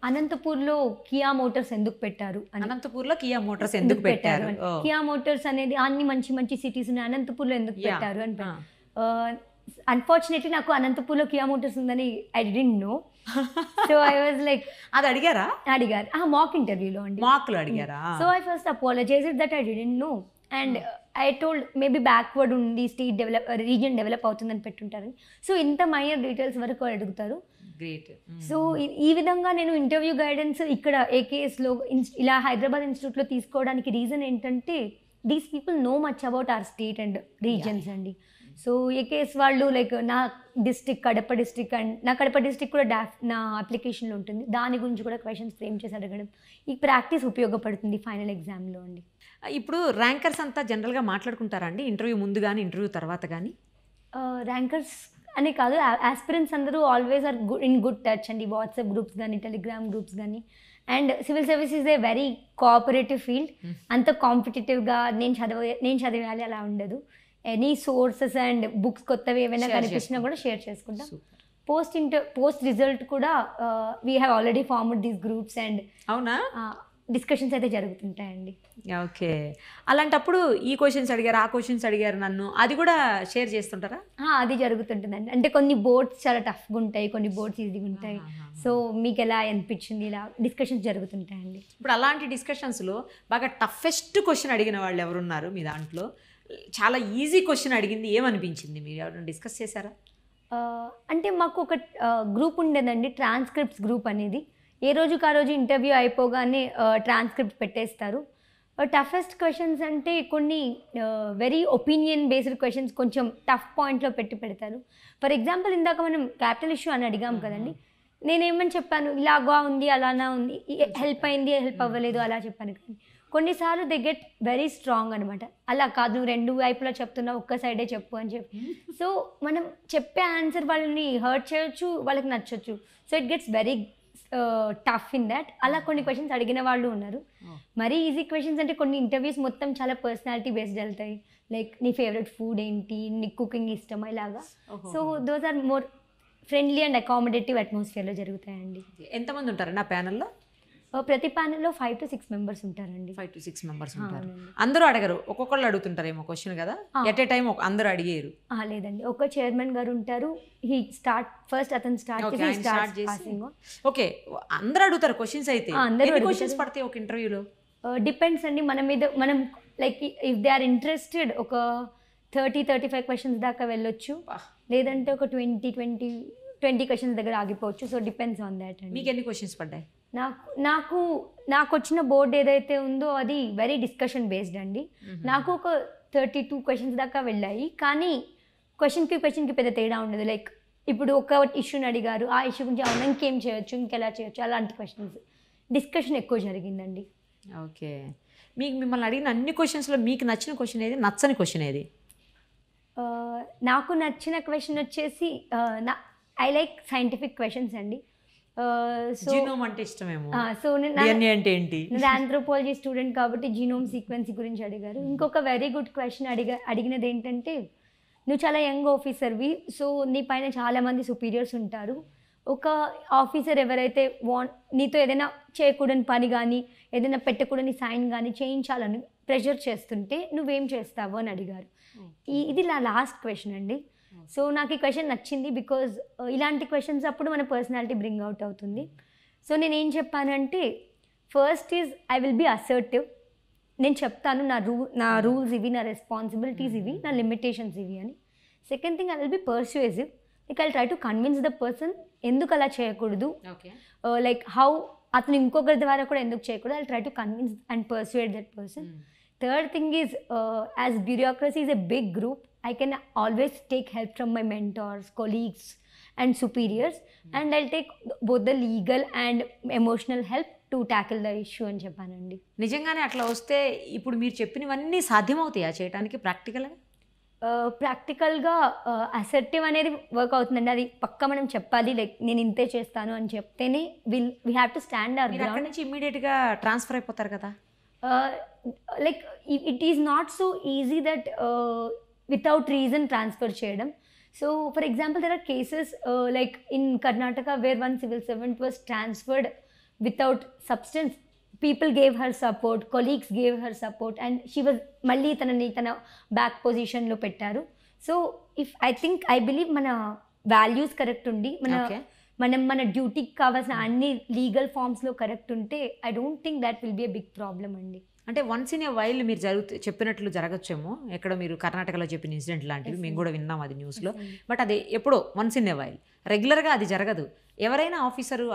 అనంతపూర్లో కియా మోటార్స్ ఎందుకు పెట్టారు అని. అనంతపూర్లో కియా మోటార్స్ ఎందుకు పెట్టారు? కియా మోటార్స్ అనేది అన్ని మంచి మంచి సిటీస్ ఉన్నాయి, అనంతపూర్లో ఎందుకు పెట్టారు అని. అన్ఫార్చునేట్లీ నాకు అనంతపూర్లో కియా మోటార్స్ ఉందని I didn't know. So I was like అది అడిగారు మాక్ ఇంటర్వ్యూలో అండి. మాక్లో అడిగారా? So I first apologised that I didn't know and I told maybe backward ఉంది, స్టేట్ డెవలప్, రీజియన్ డెవలప్ అవుతుందని పెట్టుంటారని. సో ఇంత మైనర్ డీటెయిల్స్ వరకు అడుగుతారు. గ్రేట్. సో ఈ విధంగా నేను ఇంటర్వ్యూ గైడెన్స్ ఇక్కడ ఏకేఎస్లో ఇలా హైదరాబాద్ ఇన్స్టిట్యూట్లో తీసుకోవడానికి రీజన్ ఏంటంటే these people know much about our state and reasons అండి. సో ఏకేఎస్ వాళ్ళు లైక్ నా డిస్ట్రిక్ట్ కడప డిస్ట్రిక్ట్ అండ్ నా కడప డిస్ట్రిక్ట్ కూడా నా అప్లికేషన్లో ఉంటుంది, దాని గురించి కూడా క్వశ్చన్స్ ఫ్రేమ్ చేసి అడగడం, ఈ ప్రాక్టీస్ ఉపయోగపడుతుంది ఫైనల్ ఎగ్జామ్లో అండి. ఇప్పుడు ర్యాంకర్స్ అంతా జనరల్గా మాట్లాడుకుంటారా అండి ఇంటర్వ్యూ ముందు కానీ ఇంటర్వ్యూ తర్వాత కానీ? ర్యాంకర్స్ అనే కాదు, ఆస్పిరెంట్స్ అందరూ always are in good touch అండి. వాట్సాప్ గ్రూప్స్ కానీ, టెలిగ్రామ్ గ్రూప్స్ కానీ. And civil service is a very cooperative field. అంత కాంపిటేటివ్గా నేను చదివేయాలి అలా ఉండదు. ఎనీ సోర్సెస్ అండ్ బుక్స్ కొత్తవి ఏమైనా కనిపించినా కూడా షేర్ చేసుకుంటాం. పోస్ట్ రిజల్ట్ కూడా we have already formed these groups and అవునా డిస్కషన్స్ అయితే జరుగుతుంటాయండి. ఓకే. అలాంటప్పుడు ఈ క్వశ్చన్స్ అడిగారు, ఆ క్వశ్చన్స్ అడిగారు నన్ను, అది కూడా షేర్ చేస్తుంటారా? అది జరుగుతుంటుందండి. అంటే కొన్ని బోర్డ్స్ చాలా టఫ్గా ఉంటాయి, కొన్ని బోర్డ్స్ ఈజీగా ఉంటాయి. సో మీకు ఎలా అనిపించింది, ఇలా డిస్కషన్స్ జరుగుతుంటాయండి. ఇప్పుడు అలాంటి డిస్కషన్స్లో బాగా టఫెస్ట్ క్వశ్చన్ అడిగిన వాళ్ళు ఎవరున్నారు మీ దాంట్లో? చాలా ఈజీ క్వశ్చన్ అడిగింది ఏమనిపించింది? మీరు ఎవరైనా డిస్కస్ చేశారా? అంటే మాకు ఒక గ్రూప్ ఉండేదండి, ట్రాన్స్క్రిప్ట్స్ గ్రూప్ అనేది. ఏ రోజుకి ఆ రోజు ఇంటర్వ్యూ అయిపోగానే ట్రాన్స్క్రిప్ట్ పెట్టేస్తారు. టఫెస్ట్ క్వశ్చన్స్ అంటే కొన్ని వెరీ ఒపీనియన్ బేస్డ్ క్వశ్చన్స్ కొంచెం టఫ్ పాయింట్లో పెడతారు. ఫర్ ఎగ్జాంపుల్ ఇందాక మనం క్యాపిటల్ ఇష్యూ అని అడిగాం కదండి, నేనేమని చెప్పాను, ఇలాగా ఉంది, అలానా ఉంది, హెల్ప్ అయింది, హెల్ప్ అవ్వలేదు అలా చెప్పాను. కానీ కొన్నిసార్లు దే గెట్ వెరీ స్ట్రాంగ్ అనమాట. అలా కాదు, నువ్వు రెండు వైపులా చెప్తున్నావు, ఒక్క సైడే చెప్పు అని చెప్పి. సో మనం చెప్పే ఆన్సర్ వాళ్ళని హర్ట్ చేయొచ్చు, వాళ్ళకి నచ్చొచ్చు. So it gets very tough in that. అలా కొన్ని క్వశ్చన్స్ అడిగిన వాళ్ళు ఉన్నారు. మరీ ఈజీ క్వశ్చన్స్ అంటే కొన్ని ఇంటర్వ్యూస్ మొత్తం చాలా పర్సనాలిటీ బేస్డ్ వెళ్తాయి. లైక్ నీ ఫేవరెట్ ఫుడ్ ఏంటి, నీ కుకింగ్ ఇష్టమా, ఇలాగా. So those are more friendly and accommodative అట్మాస్ఫియర్లో జరుగుతాయండి. ఎంతమంది ఉంటారు నా ప్యానల్లో? ప్రతి ప్యానెల్లో 5 to 6 మెంబర్స్ ఉంటారండి. 5 to 6 మెంబర్స్ ఉంటారు. అందరూ అడగరు, ఒక్కొక్కళ్ళు అడుగుతుంటారేమో క్వశ్చన్ కదా, ఎట్ ఏ టైం అందరూ అడిగేరు? లేదండి, ఒక చైర్మన్ గారు ఉంటారు. అతను స్టార్ట్ చేసి ఓకే, అందరూ అడుగుతారు క్వశ్చన్స్. అయితే ఎన్ని క్వశ్చన్స్ పడతాయి ఒక ఇంటర్వ్యూలో? డిపెండ్స్ అండి మన మీద. మనం like if they are interested ఒక 30-35 క్వశ్చన్స్ దాకా వెళ్ళొచ్చు, లేదంటే ఒక 20 క్వశ్చన్స్ దగ్గర ఆగిపోవచ్చు. సో డిపెండ్స్ ఆన్ దాట్ అండి. మీకు ఎన్ని క్వశ్చన్స్ పడ్డాయి? నాకు వచ్చిన బోర్డు ఏదైతే ఉందో అది వెరీ డిస్కషన్ బేస్డ్ అండి. నాకు ఒక 32 క్వశ్చన్స్ దాకా వెళ్ళాయి. కానీ క్వశ్చన్కి పెద్ద తేడా ఉండదు. లైక్ ఇప్పుడు ఒక ఇష్యూని అడిగారు, ఆ ఇష్యూ గురించి అవునా ఇంకేం చేయొచ్చు, ఇంకెలా చేయొచ్చు, అలాంటి క్వశ్చన్స్ డిస్కషన్ ఎక్కువ జరిగిందండి. ఓకే. మిమ్మల్ని అడిగిన అన్ని క్వశ్చన్స్లో మీకు నచ్చిన క్వశ్చన్ ఏది, నచ్చని క్వశ్చన్ ఏది? నాకు నచ్చిన క్వశ్చన్ వచ్చేసి ఐ లైక్ సైంటిఫిక్ క్వశ్చన్స్ అండి. జీనోమ్ అంటే ఇష్టమేమో. సో DNA అంటే ఏంటి? నేను ఆంథ్రోపాలజీ స్టూడెంట్ కాబట్టి జీనోమ్ సీక్వెన్స్ గురించి అడిగారు. ఇంకొక వెరీ గుడ్ క్వశ్చన్ అడిగినది ఏంటంటే, నువ్వు చాలా యంగ్ ఆఫీసర్వి, సో నీ పైన చాలామంది సుపీరియర్స్ ఉంటారు. ఒక ఆఫీసర్ ఎవరైతే నీతో ఏదైనా చేయకూడని పని కానీ, ఏదైనా పెట్టకూడని సైన్ కానీ చేయించాలని ప్రెషర్ చేస్తుంటే నువ్వేం చేస్తావు అని అడిగారు. ఇది నా లాస్ట్ క్వశ్చన్ అండి. సో నాకు ఈ క్వశ్చన్ నచ్చింది బికాజ్ ఇలాంటి క్వశ్చన్స్ అప్పుడు మన పర్సనాలిటీ బ్రింగ్ అవుట్ అవుతుంది. సో నేను ఏం చెప్పానంటే first is I will be assertive. నేను చెప్తాను నా రూల్స్ ఇవి, నా రెస్పాన్సిబిలిటీస్ ఇవి, నా లిమిటేషన్స్ ఇవి అని. Second thing I will be persuasive. Like I try to convince the person ఎందుకు అలా చేయకూడదు, లైక్ హౌ అతను ఇంకొకరి ద్వారా కూడా ఎందుకు చేయకూడదు. I try to convince and persuade that person. Third thing is as bureaucracy is a big group, I can always take help from my mentors, colleagues and superiors, and I'll take both the legal and emotional help to tackle the issue అని చెప్పానండి. నిజంగానే అట్లా వస్తే ఇప్పుడు మీరు చెప్పినవన్నీ సాధ్యమవుతాయా చేయడానికి ప్రాక్టికల్గా? ప్రాక్టికల్గా అసర్టివ్ అనేది వర్క్ అవుతుందండి. అది పక్క మనం చెప్పాలి, లైక్ నేను ఇంతే చేస్తాను అని చెప్తేనే we have to stand our ground. అక్కడి నుంచి ఇమ్మీడియట్గా ట్రాన్స్ఫర్ అయిపోతారు కదా. Like it is not so easy that without reason transfer చేయడం. So for example there are cases like in Karnataka where one civil servant was transferred without substance. People gave her support, colleagues gave her support, and she was మళ్ళీ తన back పొజిషన్లో పెట్టారు. So if I believe మన values correct ఉండి మన డ్యూటీకి కావాల్సిన అన్ని లీగల్ ఫార్మ్స్లో కరెక్ట్ ఉంటే I don't think that will be a big problem అండి. అంటే వన్స్ ఇన్ ఏ వైల్ మీరు చెప్పినట్లు జరగచ్చేమో, ఎక్కడ మీరు కర్ణాటకలో చెప్పిన ఇన్సిడెంట్ లాంటివి మేము కూడా విన్నాం అది న్యూస్లో. బట్ అది ఎప్పుడో వన్స్ ఇన్ ఏ వైల్, రెగ్యులర్గా అది జరగదు. ఎవరైనా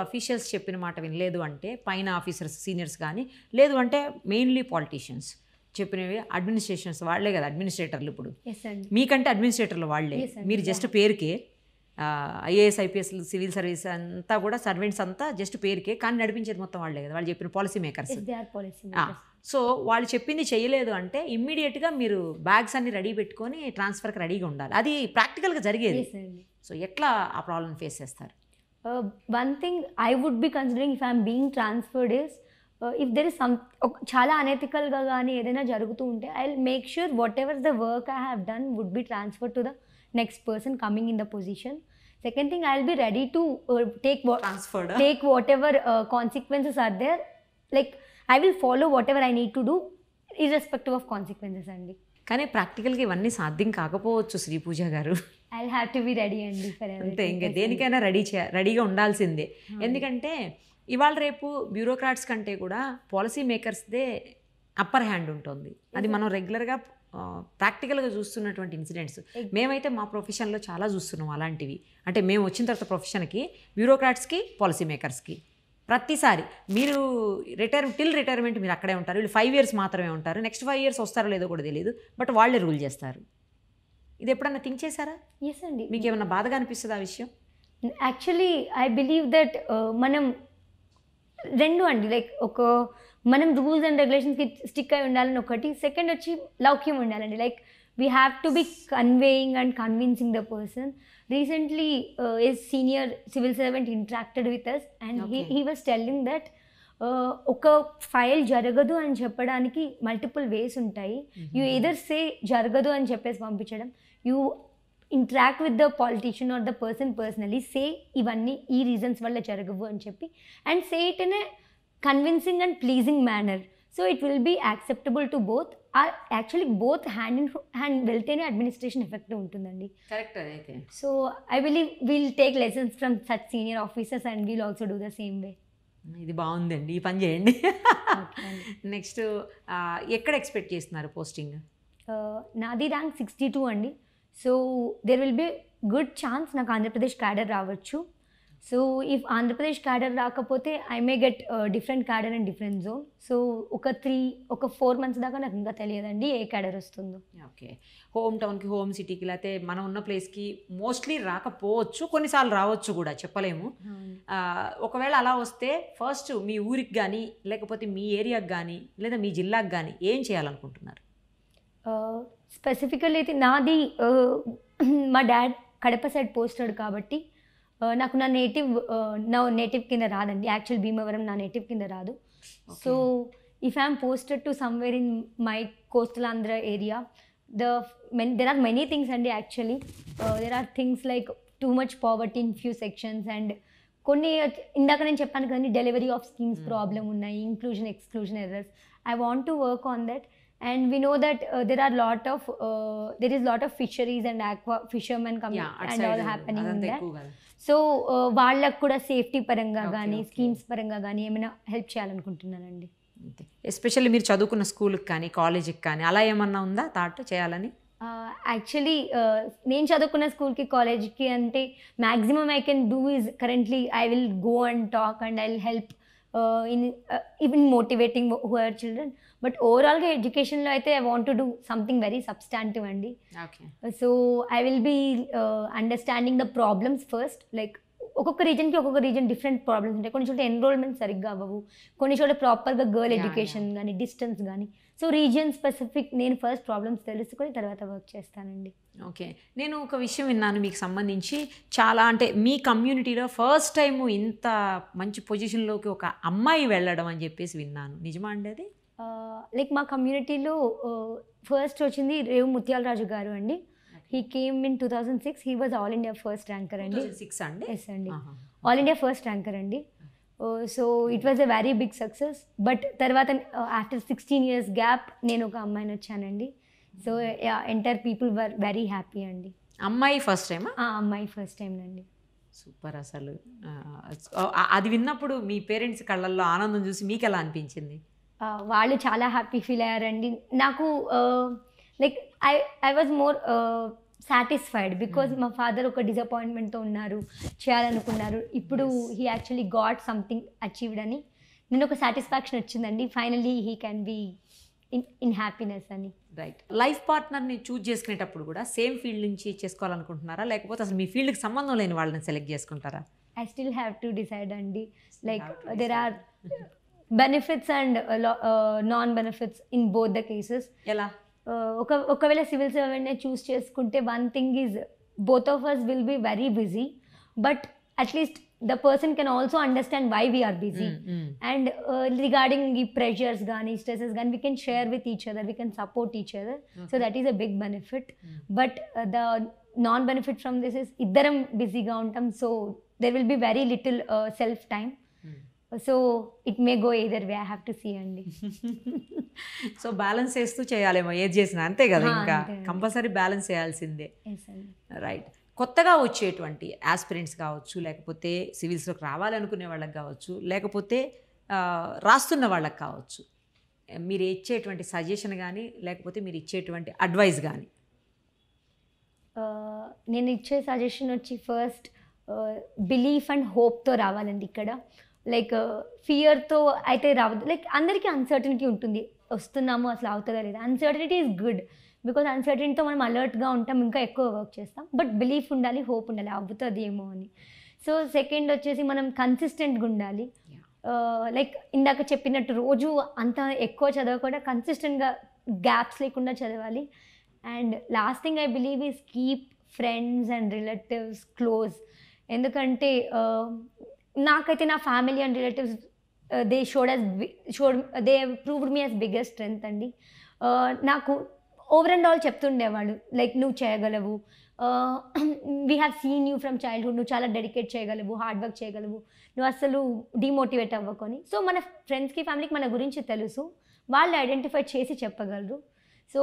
అఫీషియల్స్ చెప్పిన మాట వినలేదు అంటే పైన ఆఫీసర్స్ సీనియర్స్ కానీ, లేదు అంటే మెయిన్లీ పాలిటీషియన్స్ చెప్పినవి, అడ్మినిస్ట్రేషన్స్ వాళ్ళే కదా అడ్మినిస్ట్రేటర్లు. ఇప్పుడు మీకంటే అడ్మినిస్ట్రేటర్లు వాళ్ళే, మీరు జస్ట్ పేరుకే. IAS IPS సివిల్ సర్వీస్ అంతా కూడా సర్వెంట్స్ అంతా జస్ట్ పేరుకే, కానీ నడిపించేది మొత్తం వాళ్ళే కదా, వాళ్ళు చెప్పిన పాలసీ మేకర్స్. సో వాళ్ళు చెప్పింది చేయలేదు అంటే ఇమ్మీడియట్గా మీరు బ్యాగ్స్ అన్ని రెడీ పెట్టుకొని ట్రాన్స్ఫర్కి రెడీగా ఉండాలి. అది ప్రాక్టికల్గా జరిగేది. సో ఎట్లా ఆ ప్రాబ్లమ్ ఫేస్ చేస్తారు? One thing I would be considering if I'm being transferred is if there is చాలా అనెథికల్గా కానీ ఏదైనా జరుగుతూ ఉంటే I will make sure whatever the work I have done would be transferred to the next person coming in the position. Second thing, I'll be ready to take whatever consequences are there. Like I will follow whatever I need to do irrespective of consequences andi. కానీ ప్రాక్టికల్గా ఇవన్నీ సాధ్యం కాకపోవచ్చు శ్రీ పూజ గారు. I'll have to be ready అండి for everything. అంతే, ఇంకా దేనికైనా రెడీగా ఉండాల్సిందే. ఎందుకంటే ఇవాళ రేపు బ్యూరోక్రాట్స్ కంటే కూడా పాలసీ మేకర్స్దే అప్పర్ హ్యాండ్ ఉంటుంది. అది మనం రెగ్యులర్గా ప్రాక్టికల్గా చూస్తున్నటువంటి ఇన్సిడెంట్స్. మేమైతే మా ప్రొఫెషన్లో చాలా చూస్తున్నాం అలాంటివి. అంటే మేము వచ్చిన తర్వాత ప్రొఫెషన్కి బ్యూరోక్రాట్స్కి పాలసీ మేకర్స్కి ప్రతిసారి మీరు రిటైర్మెంట్ మీరు అక్కడే ఉంటారు, వీళ్ళు 5 years మాత్రమే ఉంటారు, నెక్స్ట్ 5 years వస్తారో లేదో కూడా తెలియదు, బట్ వాళ్ళే రూల్ చేస్తారు. ఇది ఎప్పుడన్నా థింక్ చేశారా? ఎస్ అండి. మీకు ఏమన్నా బాధగా అనిపిస్తుంది ఆ విషయం? యాక్చువల్లీ ఐ బిలీవ్ దట్ మనం రెండు అండి, లైక్ మనం రూల్స్ అండ్ రెగ్యులేషన్స్కి స్టిక్ అయి ఉండాలని ఒకటి, సెకండ్ వచ్చి లౌక్యం ఉండాలండి. Like we have to be conveying and convincing the person. Recently a senior civil servant interacted with us and he was telling that ఒక ఫైల్ జరగదు అని చెప్పడానికి మల్టిపుల్ వేస్ ఉంటాయి. యూ ఎయిదర్ సే జరగదు అని చెప్పేసి పంపించడం, you interact with the politician or the person personally, say ఇవన్నీ ఈ రీజన్స్ వల్ల జరగవు అని చెప్పి, and say it in a convincing and pleasing manner, so it will be acceptable to both. Actually both hand in hand వెళ్తేనే administration effective ఉంటుందండి. Correct. అదైతే so I believe will take lessons from such senior officers and will also do the same way. ఇది బాగుందండి, ఈ పని చేయండి. Next ఎక్కడ expect చేస్తున్నారు పోస్టింగ్? నాది ర్యాంక్ 62 అండి. So there will be good chance నాకు ఆంధ్రప్రదేశ్ క్యాడర్ రావచ్చు. సో ఇఫ్ ఆంధ్రప్రదేశ్ క్యాడర్ రాకపోతే I may get different cadre and different zone. So ఒక 4 months దాకా నాకు ఇంకా తెలియదండి ఏ క్యాడర్ వస్తుందో. ఓకే, హోమ్ టౌన్కి, హోమ్ సిటీకి, లేకపోతే మనం ఉన్న ప్లేస్కి మోస్ట్లీ రాకపోవచ్చు, కొన్నిసార్లు రావచ్చు కూడా, చెప్పలేము. ఒకవేళ అలా వస్తే ఫస్ట్ మీ ఊరికి కానీ లేకపోతే మీ ఏరియాకి కానీ లేదా మీ జిల్లాకి కానీ ఏం చేయాలనుకుంటున్నారు? స్పెసిఫికల్లీ అయితే నాది మా డాడ్ కడప సైడ్ పోస్టెడ్ కాబట్టి నాకు నా నేటివ్ కింద రాదండి. యాక్చువల్ భీమవరం నా నేటివ్ కింద రాదు. So if I'm posted to somewhere in my coastal Andhra area, there are many things అండి. Actually there are things like too much poverty in few sections and కొన్ని ఇందాక నేను చెప్పాను కదండి డెలివరీ ఆఫ్ స్కీమ్స్ ప్రాబ్లమ్ ఉన్నాయి, inclusion exclusion errors. I want to work on that. and we know that there is lot of fisheries and aqua fishermen coming and all happening in that. So వాళ్ళకు కూడా safety పరంగా కానీ schemes పరంగా కానీ ఏమైనా help చేయాలనుకుంటున్నానండి. Especially మీరు చదువుకున్న స్కూల్కి కానీ కాలేజీకి కానీ అలా ఏమన్నా ఉందా థాట్ చేయాలని? యాక్చువల్లీ నేను చదువుకున్న స్కూల్కి కాలేజ్కి అంటే maximum I can do is currently I will go and talk and I will help even motivating our children. But ఓవరాల్గా ఎడ్యుకేషన్లో అయితే I want to do something very substantive అండి. So I will be understanding the problems first. Like ఒక్కొక్క రీజన్కి ఒక్కొక్క reason different problems ఉంటాయి. కొన్ని చోట్ల ఎన్రోల్మెంట్ సరిగ్గా అవ్వవు, కొన్ని చోట్ల ప్రాపర్గా గర్ల్ ఎడ్యుకేషన్ కానీ డిస్టెన్స్ కానీ. సో రీజియన్ స్పెసిఫిక్ నేను ఫస్ట్ ప్రాబ్లమ్స్ తెలుసుకొని తర్వాత వర్క్ చేస్తానండి. ఓకే, నేను ఒక విషయం విన్నాను మీకు సంబంధించి, చాలా అంటే మీ కమ్యూనిటీలో ఫస్ట్ టైం ఇంత మంచి పొజిషన్లోకి ఒక అమ్మాయి వెళ్ళడం అని చెప్పేసి విన్నాను, నిజమా అండి అది? లైక్ మా కమ్యూనిటీలో ఫస్ట్ వచ్చింది రేవు ముత్యాలరాజు గారు అండి. He came in 2006. He was all India first ranker అండి. ఎస్ అండి, ఆల్ ఇండియా ఫస్ట్ ర్యాంకర్ అండి. So it was a very big success. But తర్వాత ఆఫ్టర్ 16 years గ్యాప్ నేను ఒక అమ్మాయిని వచ్చానండి. So entire people were very happy అండి. అమ్మాయి ఫస్ట్ టైం? అమ్మాయి ఫస్ట్ టైం అండి. సూపర్. అసలు అది విన్నప్పుడు మీ పేరెంట్స్ కళ్ళల్లో ఆనందం చూసి మీకు ఎలా అనిపించింది? వాళ్ళు చాలా హ్యాపీ ఫీల్ అయ్యారండి. నాకు like I was more satisfied because మా ఫాదర్ ఒక డిసప్పాయింట్మెంట్తో ఉన్నారు, చేయాలనుకున్నారు. ఇప్పుడు he actually got something achieved అని నేను ఒక సాటిస్ఫాక్షన్ వచ్చిందండి. Finally he can be in happiness అని. రైట్. లైఫ్ పార్ట్నర్ని చూజ్ చేసుకునేటప్పుడు కూడా సేమ్ ఫీల్డ్ నుంచి చేసుకోవాలనుకుంటున్నారా, లేకపోతే అసలు మీ ఫీల్డ్కి సంబంధం లేని వాళ్ళని సెలెక్ట్ చేసుకుంటారా? I still have to decide అండి. Like there are benefits and non benefits in both the cases. ఎలా? ఒకవేళ సివిల్ సర్వెంట్నే చూస్ చేసుకుంటే one thing is both of us will be very busy, but at least the person can also understand why we're busy and regarding ఈ pressures కానీ stresses కానీ we can share with each other, we can support each other. So that is a big benefit. But the non benefit from this is ఇద్దరం బిజీగా ఉంటాం. So there will be very little self time. So it may go either way, I have to see అండి. So balance చేస్తూ చేయాలేమో ఏది చేసినా, అంతే కదా, ఇంకా కంపల్సరీ బ్యాలెన్స్ చేయాల్సిందే. రైట్. కొత్తగా వచ్చేటువంటి ఆస్పిరెంట్స్ కావచ్చు, లేకపోతే సివిల్స్లోకి రావాలనుకునే వాళ్ళకి కావచ్చు, లేకపోతే రాస్తున్న వాళ్ళకి కావచ్చు, మీరు ఇచ్చేటువంటి సజెషన్ కానీ లేకపోతే మీరు ఇచ్చేటువంటి అడ్వైస్ కానీ? నేను ఇచ్చే సజెషన్ వచ్చి ఫస్ట్ బిలీఫ్ అండ్ హోప్తో రావాలండి. ఇక్కడ లైక్ ఫియర్తో అయితే రావద్దు. లైక్ అందరికీ అన్సర్టనిటీ ఉంటుంది, వస్తున్నాము అసలు అవుతుందా లేదా. అన్సర్టనిటీ ఈజ్ గుడ్ బికాజ్ అన్సర్టనిటీతో మనం అలర్ట్గా ఉంటాం, ఇంకా ఎక్కువ వర్క్ చేస్తాం. బట్ బిలీఫ్ ఉండాలి, హోప్ ఉండాలి, అవుతుంది ఏమో అని. సో సెకండ్ వచ్చేసి మనం కన్సిస్టెంట్గా ఉండాలి. లైక్ ఇందాక చెప్పినట్టు రోజు అంత ఎక్కువ చదవకుండా కన్సిస్టెంట్గా గ్యాప్స్ లేకుండా చదవాలి. And last thing I believe is keep friends and relatives close. ఎందుకంటే నాకైతే నా family and relatives they they proved me as biggest strength అండి. నాకు ఓవర్ అండ్ ఆల్ చెప్తుండేవాళ్ళు లైక్ నువ్వు చేయగలవు, we have seen you from childhood, నువ్వు చాలా dedicate చేయగలవు, హార్డ్ వర్క్ చేయగలవు, నువ్వు అసలు డిమోటివేట్ అవ్వకొని. సో మన ఫ్రెండ్స్కి ఫ్యామిలీకి మన గురించి తెలుసు, వాళ్ళు ఐడెంటిఫై చేసి చెప్పగలరు. సో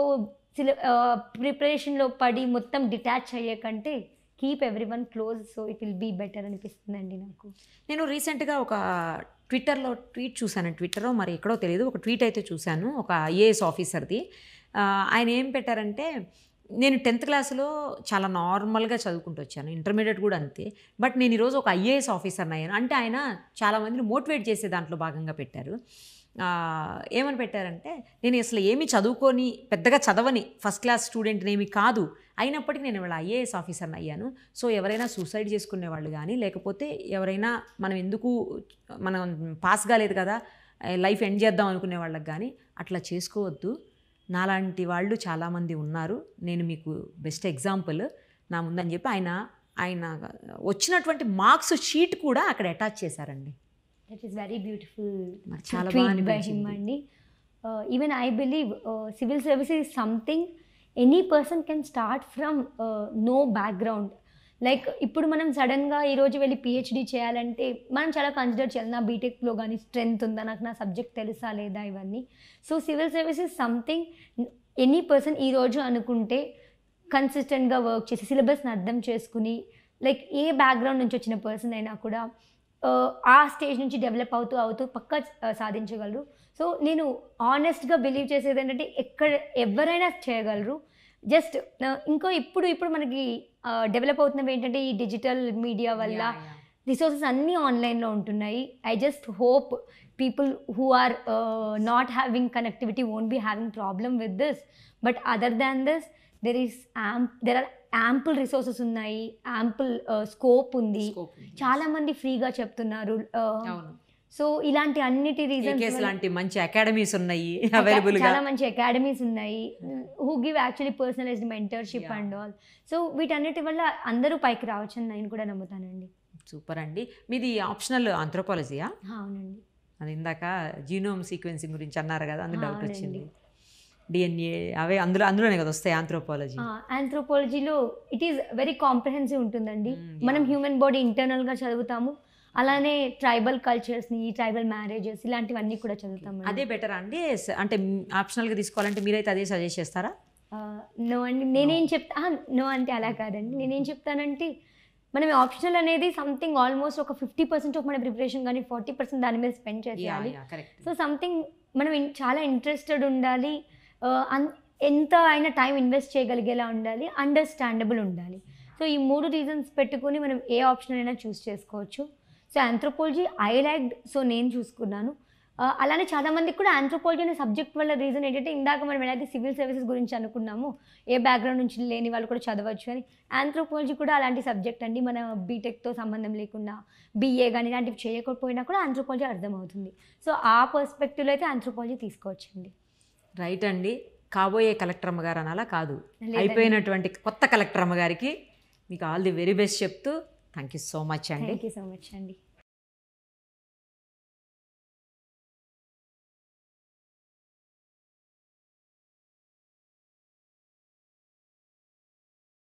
ప్రిపరేషన్లో పడి మొత్తం డిటాచ్ అయ్యే కంటే keep everyone close. So it will be better అనిపిస్తుందండి నాకు. నేను రీసెంట్గా ఒక ట్విట్టర్లో ట్వీట్ చూశాను, ట్విట్టరో మరి ఎక్కడో తెలియదు, ఒక ట్వీట్ అయితే చూశాను ఒక IAS ఆఫీసర్ది. ఆయన ఏం పెట్టారంటే, నేను 10th క్లాస్లో చాలా నార్మల్గా చదువుకుంటూ వచ్చాను, ఇంటర్మీడియట్ కూడా అంతే, బట్ నేను ఈరోజు ఒక IAS ఆఫీసర్ని అయ్యాను అంటే ఆయన చాలామందిని మోటివేట్ చేసే దాంట్లో భాగంగా పెట్టారు. ఏమని పెట్టారంటే, నేను అసలు ఏమి చదువుకొని పెద్దగా చదవని ఫస్ట్ క్లాస్ స్టూడెంట్ని ఏమి కాదు, అయినప్పటికీ నేను ఇవాళ IAS ఆఫీసర్ని అయ్యాను. సో ఎవరైనా సూసైడ్ చేసుకునే వాళ్ళు కానీ, లేకపోతే ఎవరైనా మనం పాస్ కాలేదు కదా లైఫ్ ఎండ్ చేద్దాం అనుకునే వాళ్ళకి కానీ అట్లా చేసుకోవద్దు. నాలాంటి వాళ్ళు చాలామంది ఉన్నారు, నేను మీకు బెస్ట్ ఎగ్జాంపుల్ నా ముందని చెప్పి ఆయన వచ్చినటువంటి మార్క్స్ షీట్ కూడా అక్కడ అటాచ్ చేశారండి. That is very beautiful. చాలా బాగా అండి. Even I believe civil services is something any person can start from no background. Like ఇప్పుడు మనం సడన్గా ఈరోజు వెళ్ళి పిహెచ్డి చేయాలంటే మనం చాలా కన్సిడర్ చేయాలి, నా బీటెక్లో కానీ స్ట్రెంగ్త్ ఉందా, నాకు నా సబ్జెక్ట్ తెలుసా లేదా ఇవన్నీ. So civil services something any person ఈరోజు అనుకుంటే కన్సిస్టెంట్గా వర్క్ చేసి సిలబస్ని అర్థం చేసుకుని లైక్ ఏ బ్యాక్గ్రౌండ్ నుంచి వచ్చిన పర్సన్ అయినా కూడా ఆ స్టేజ్ నుంచి డెవలప్ అవుతూ పక్కా సాధించగలరు. సో నేను ఆనెస్ట్గా బిలీవ్ చేసేది ఏంటంటే ఎవరైనా చేయగలరు. జస్ట్ ఇప్పుడు మనకి డెవలప్ అవుతున్నవి ఏంటంటే ఈ డిజిటల్ మీడియా వల్ల రిసోర్సెస్ అన్నీ ఆన్లైన్లో ఉంటున్నాయి. I just hope people who are not having connectivity won't be having problem with this. But other than this there are ample resources ఉన్నాయి, యాంపుల్ స్కోప్ ఉంది, చాలామంది ఫ్రీగా చెప్తున్నారు. సో ఇలాంటి అన్నిటి రీజన్స్ లాంటి మంచి అకాడమీస్ ఉన్నాయి అవైలబుల్, చాలా మంచి అకాడమీస్ ఉన్నాయి who give actually personalized mentorship and all. So వీటన్నిటి వల్ల అందరూ పైకి రావచ్చు అని నేను కూడా నమ్ముతానండి. సూపర్ అండి. మీది ఆప్షనల్ ఆంథ్రోపాలజీయా? అవునండి. అది ఇందాక జీనోమ్ సీక్వెన్సింగ్ గురించి అన్నారు కదా, అందులో డౌట్ వచ్చింది. డిఎన్ఏ అవే అందులోనే కదా వస్తాయి ఆంథ్రోపాలజీ. ఆంథ్రోపాలజీలో ఇట్ ఈస్ వెరీ కాంప్రహెన్సివ్ ఉంటుందండి. మనం హ్యూమన్ బాడీ ఇంటర్నల్గా చదువుతాము, అలానే ట్రైబల్ కల్చర్స్ని, ట్రైబల్ మ్యారేజెస్ ఇలాంటివన్నీ కూడా చదువుతాము. అదే బెటర్ అండి. అంటే ఆప్షనల్గా తీసుకోవాలంటే మీరైతే అదే సజెస్ట్ చేస్తారా? నో అండి, నేనేం నో అంటే అలా కాదండి. నేనేం చెప్తానంటే మనం ఆప్షనల్ అనేది సంథింగ్ ఆల్మోస్ట్ ఒక 50% ఆఫ్ మన ప్రిపరేషన్ కానీ 40% దాని మీద స్పెండ్ చేయాలి. సో సంథింగ్ మనం చాలా ఇంట్రెస్టెడ్ ఉండాలి, ఎంత అయినా టైం ఇన్వెస్ట్ చేయగలిగేలా ఉండాలి, అండర్స్టాండబుల్ ఉండాలి. సో ఈ 3 రీజన్స్ పెట్టుకొని మనం ఏ ఆప్షన్ అయినా చూస్ చేసుకోవచ్చు. So anthropology I liked, so నేను చూసుకున్నాను. అలానే చాలామందికి కూడా ఆంథ్రోపాలజీ అనే సబ్జెక్ట్ వల్ల రీజన్ ఏంటంటే ఇందాక మనం ఏదైతే సివిల్ సర్వీసెస్ గురించి అనుకున్నాము, ఏ బ్యాక్గ్రౌండ్ నుంచి లేని వాళ్ళు కూడా చదవచ్చు అని, ఆంథ్రోపాలజీ కూడా అలాంటి సబ్జెక్ట్ అండి. మన బీటెక్తో సంబంధం లేకుండా బీఏ కానీ ఇలాంటివి చేయకపోయినా కూడా ఆంథ్రోపాలజీ అర్థమవుతుంది. సో ఆ పర్స్పెక్టివ్లో అయితే ఆంథ్రోపాలజీ తీసుకోవచ్చండి. రైట్ అండి. కాబోయే కలెక్టర్ అమ్మగారు అనాలా కాదు, అయిపోయినటువంటి కొత్త కలెక్టర్ అమ్మగారికి మీకు ఆల్ ది వెరీ బెస్ట్ చెప్తూ థ్యాంక్ యూ సో మచ్ అండి. థ్యాంక్ యూ సో మచ్ అండి.